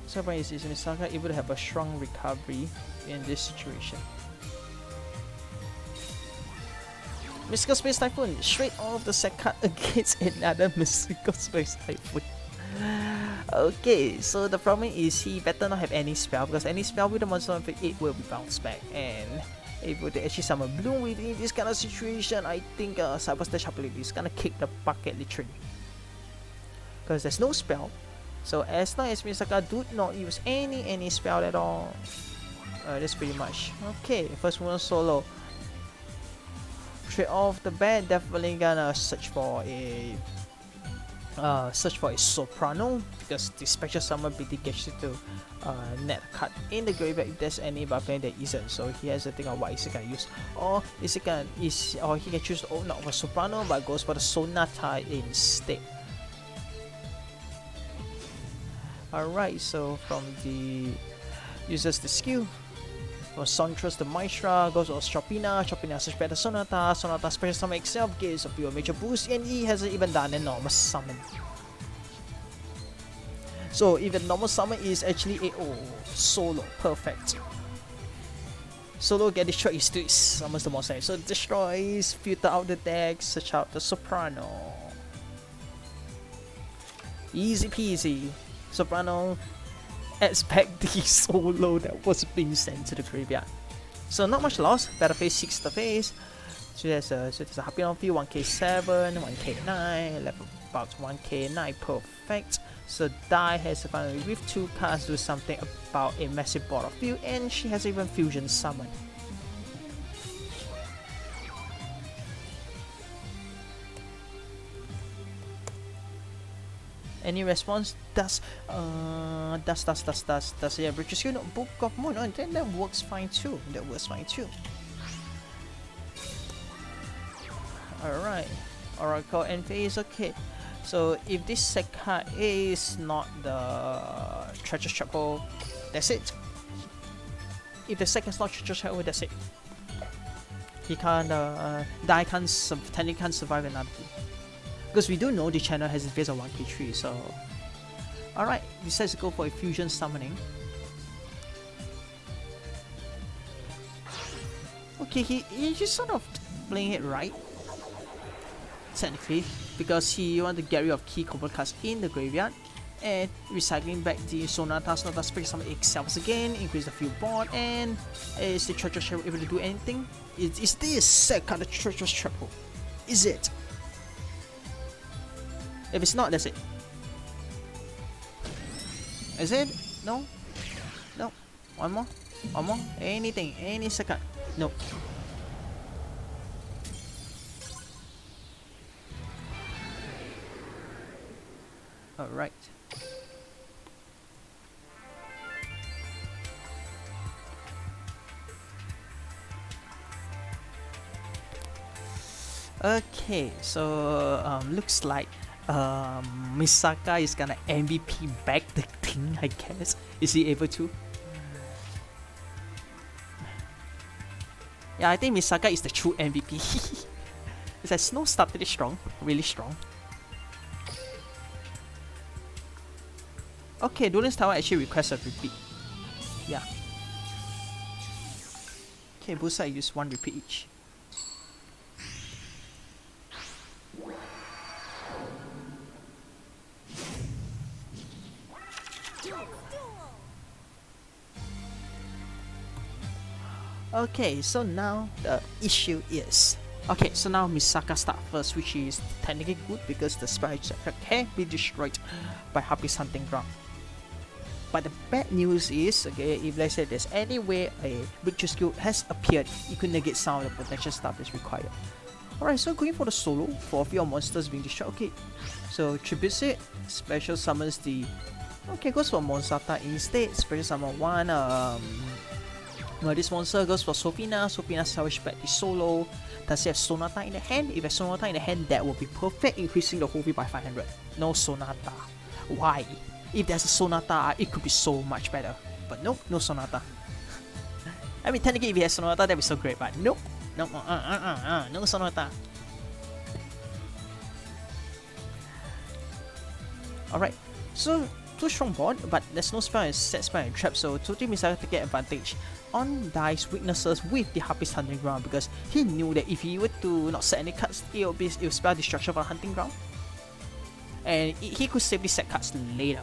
So why is Misaka able to have a strong recovery in this situation? Mystical Space Typhoon, straight off the set card against another Mystical Space Typhoon. Okay, so the problem is he better not have any spell, because any spell with the monster on 8 will be bounced back, and able to actually summon Bloom within this kind of situation. I think Cyber Slash ability is gonna kick the bucket literally, because there's no spell. So as long as Misaka do not use any spell at all, that's pretty much okay. First one solo. Straight off the bat, definitely gonna search for a soprano, because the special summon ability gets you to net card in the graveyard if there's any buffet that isn't. So he has to think of what is he gonna use, or he can choose not for soprano but goes for the sonata instead. Alright, so from the uses the skill from Sontrus to Maestra, goes for Shopina search back the Sonata special summon itself gives a few major boost, and he hasn't even done a normal summon. So even normal summon is actually a solo, perfect. Solo get destroyed, he still summons the monster. So destroys, filter out the deck, search out the soprano. Easy peasy. Soprano adds back the solo that was being sent to the graveyard. So not much loss. Battle phase 6 the phase. So there's a happy on field 1k7, 1k9, level about 1k9, perfect. So Dai has finally with 2 cards do something about a massive board of field, and she has even fusion summon. Any response? Does yeah, British Skill Book of Moon, and then that works fine too. Alright. Oracle and phase, okay. So if this set card is not the Treasure Chapel, that's it. If the second is not Treasure Chapel, that's it. He can't Dai technically can't survive another two. Because we do know the channel has a base of 1k3, so alright, decides to go for a fusion summoning. Okay, he's just sort of playing it right, technically, because he wanted to get rid of key combo cards in the graveyard and recycling back the Sonata Special Summon itself again, increase the field board, and is the Treasure Chapel able to do anything? Is this set card the Treasure Chapel? Is it? If it's not, that's it. Is it? No? No. One more? Anything. Any second. No. Alright. Okay, so looks like Misaka is gonna MVP back the thing, I guess. Is he able to? Yeah, I think Misaka is the true MVP. It's like Snow started it strong, really strong. Okay, Duel Links Taiwan actually requests a repeat. Yeah. Okay, both sides use 1 repeat each. Okay, so now the issue is... Okay, so now Misaka start first, which is technically good because the sprite can be destroyed by Harpy's Hunting Ground. But the bad news is, okay, if let's say there's any way a Breakthrough Skill has appeared, you could negate some of the protection stuff that's required. Alright, so going for the solo, for a few monsters being destroyed, okay. So tributes it, special summons the... Okay, goes for Monsata instead, special summon one, this monster goes for Sophina salvage back the solo. Does he have Sonata in the hand? If he has Sonata in the hand, that will be perfect, increasing the whole field by 500. No Sonata. Why? If there's a Sonata, it could be so much better. But nope, no Sonata. I mean, technically if he has Sonata, that'd be so great, but nope. No, no Sonata. Alright, so 2 strong board, but there's no spell and set spell and trap, so totally Misaka taking advantage on Dai's weaknesses with the Harpy's Hunting Ground, because he knew that if he were to not set any cards, it will spell destruction for the Hunting Ground, and he could safely set cards later.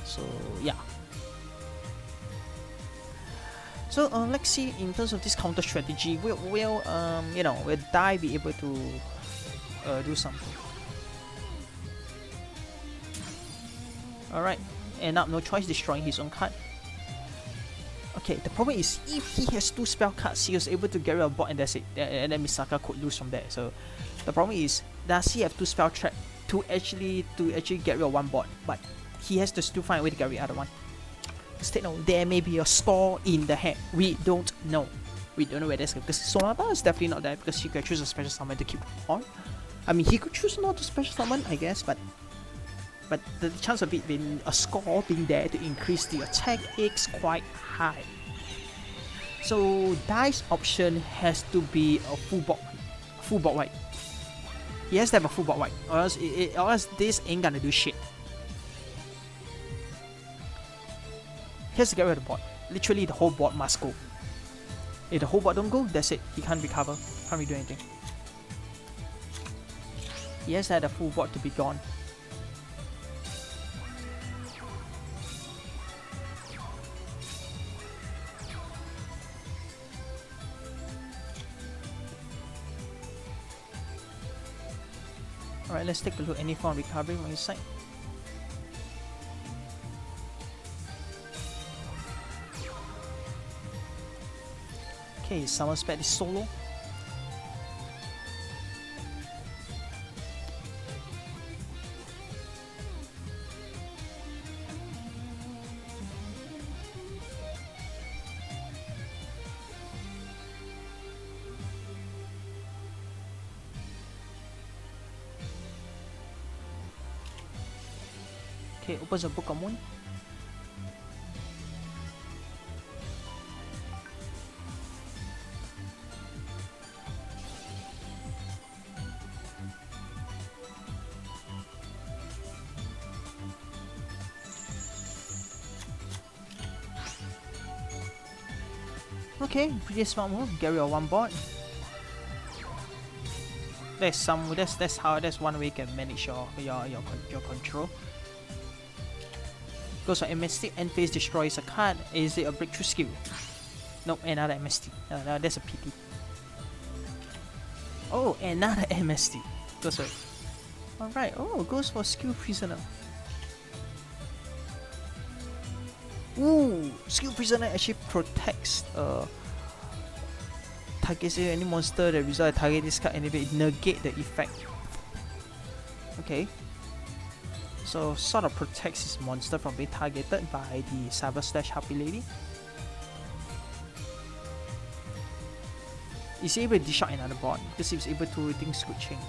So yeah. So let's see in terms of this counter strategy, will Dai be able to do something? Alright, end up no choice destroying his own card. Okay, the problem is if he has 2 spell cards, he was able to get rid of bot and that's it. And then Misaka could lose from there. So the problem is, does he have 2 spell trap to actually get rid of 1 bot? But he has to still find a way to get rid of the other one. Instead, no, there may be a score in the hand. We don't know. We don't know where that's going, because Sonata is definitely not there because he could choose a special summon to keep on. I mean, he could choose not to special summon, I guess, but the chance of it being a score being there to increase the attack is quite high. So Dai's option has to be a full bot white. He has to have a full bot white, or else this ain't gonna do shit. He has to get rid of the bot. Literally the whole bot must go. If the whole bot don't go, that's it. He can't recover, can't redo anything. He has to have the full bot to be gone. Alright, let's take a look. Any form of recovery on his side. Okay, summon spec is solo. Okay, opens a Book of Moon. Okay, pretty smart move. Get rid of 1 bot. That's one way you can manage your control. Goes for MST, end phase destroys a card. Is it a breakthrough skill? Nope, another MST. No, that's a PT. Oh, another MST. Goes for. Alright, oh, goes for skill prisoner. Ooh, skill prisoner actually protects targets any monster that result target this card and it negate the effect. Okay. So sort of protects his monster from being targeted by the Cyber Slash Happy Lady. Is he able to dish out another bot? Because he was able to, things could change.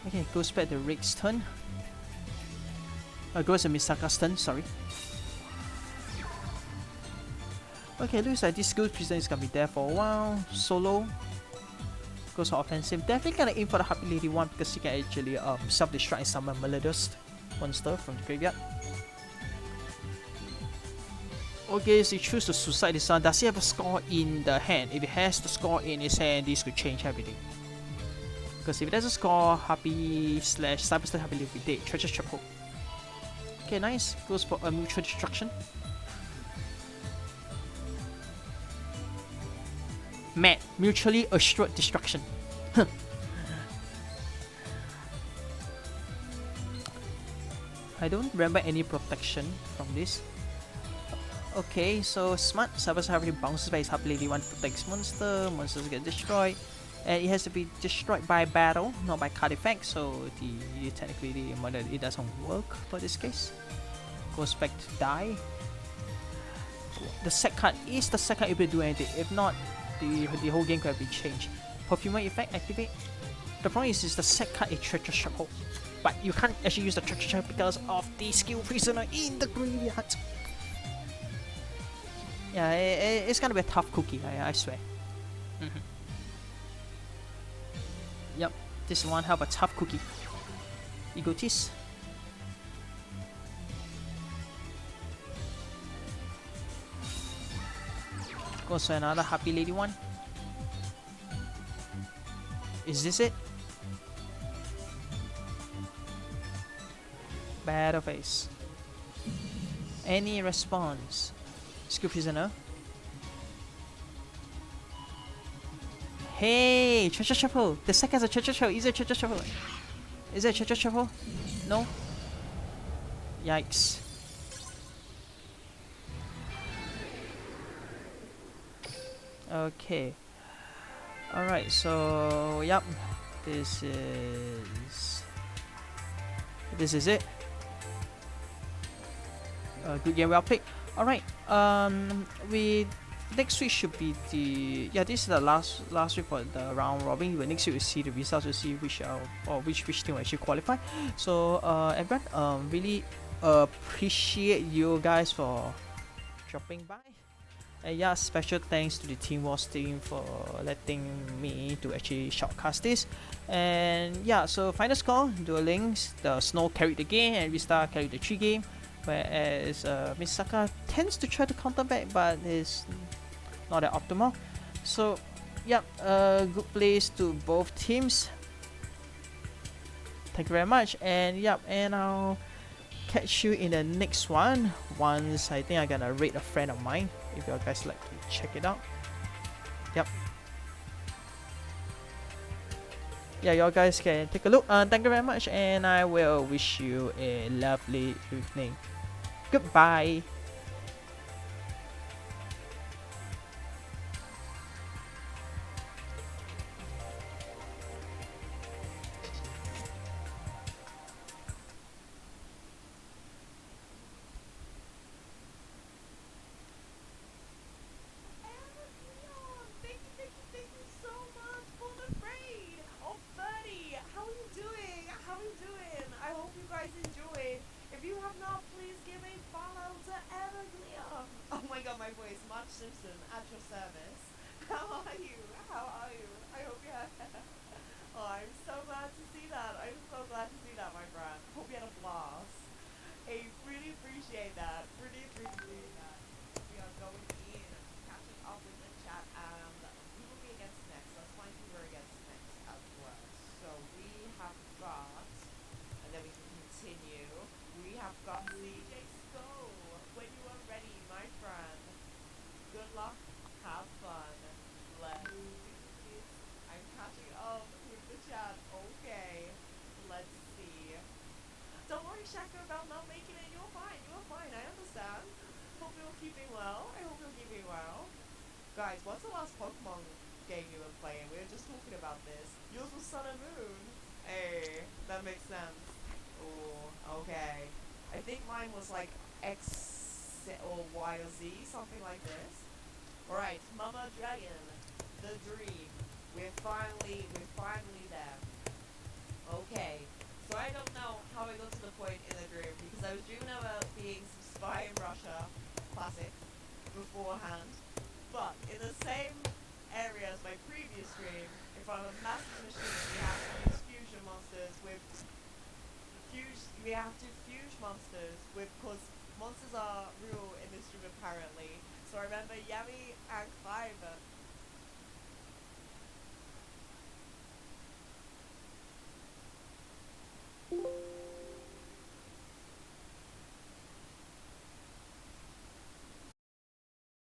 Okay, goes back to Rick's turn. Goes to Misaka's turn, sorry. Okay, looks like this skill prisoner is gonna be there for a while. Solo. Goes for offensive. Definitely gonna aim for the Happy Lady one because he can actually self-destruct and summon Malodust monster from the graveyard. Okay, so he chooses to suicide this one. Does he have a score in the hand? If he has the score in his hand, this could change everything. Because if it doesn't score, Happy slash Cyber Slash Happy will be dead. Treacherous Trap Hook. Okay, nice. Goes for a mutual destruction. Mad. Mutually assured destruction. I don't remember any protection from this. Okay, so smart. Cyber Slash Happy bounces by his Happy Lady 1 protects monster. Monsters get destroyed. And it has to be destroyed by battle, not by card effect, so technically it doesn't work for this case. Goes back to die. The set card is the set card able to do anything. If not, the whole game could have been changed. Perfumer effect activate. The problem is the set card is Treacherous Trap Hole, but you can't actually use the Treacherous Trap because of the skill prisoner in the graveyard. Yeah, it's gonna be a tough cookie, I swear. Yep. This one have a tough cookie. Egotist. Goes to another happy lady one. Is this it? Battle face. Any response? Skill prisoner. Hey, treasure shuffle. The second is a treasure shuffle. Is it a treasure shuffle? Is it a treasure shuffle? No. Yikes. Okay. Alright, so yep. This is it. Good game, well played. Alright, we next week should be the this is the last week for the round robin. But next week we see the results to see which which team will actually qualify. So everyone, really appreciate you guys for dropping by. And yeah, special thanks to the Team Wars team for letting me to actually shortcast this. And yeah, so final score, Duel Links, the Snow carried the game and Vista carried the 3 game. Whereas Misaka tends to try to counter back, but is not that optimal. So yeah, good plays to both teams. Thank you very much, and yep, and I'll catch you in the next one. Once I think I'm gonna raid a friend of mine. If you guys like to check it out. Yep. Yeah, you guys can take a look. Thank you very much, and I will wish you a lovely evening. Goodbye. Simpson at your service. How are you? How are you? I hope you had. Oh, I'm so glad to see that. I'm so glad to see that, my friend. Hope you had a blast. I really appreciate that. Really appreciate that. We are going in, catching up with the chat, and who will be against next? Let's find who we're against next as well. So we have got, and then we can continue. We have got CJ Sko. When you are ready, my friend. Good luck, have fun, let's do this. I'm catching up with the chat, okay, let's see. Don't worry, Shaka, about not making it, you're fine, I understand. Hope you're keeping well, I hope you're keeping well. Guys, what's the last Pokemon game you were playing? We were just talking about this. Yours was Sun and Moon. Hey, that makes sense. Oh, okay. I think mine was like X or Y or Z, something like this. Alright, Mama Dragon, the dream. We're finally there. Okay, so I don't know how I got to the point in the dream, because I was dreaming about being some spy in Russia, classic, beforehand. But in the same area as my previous dream, in front of a massive machine, we have to use fusion monsters with fuse monsters with, because monsters are real in this dream apparently. So I remember Yami and Clive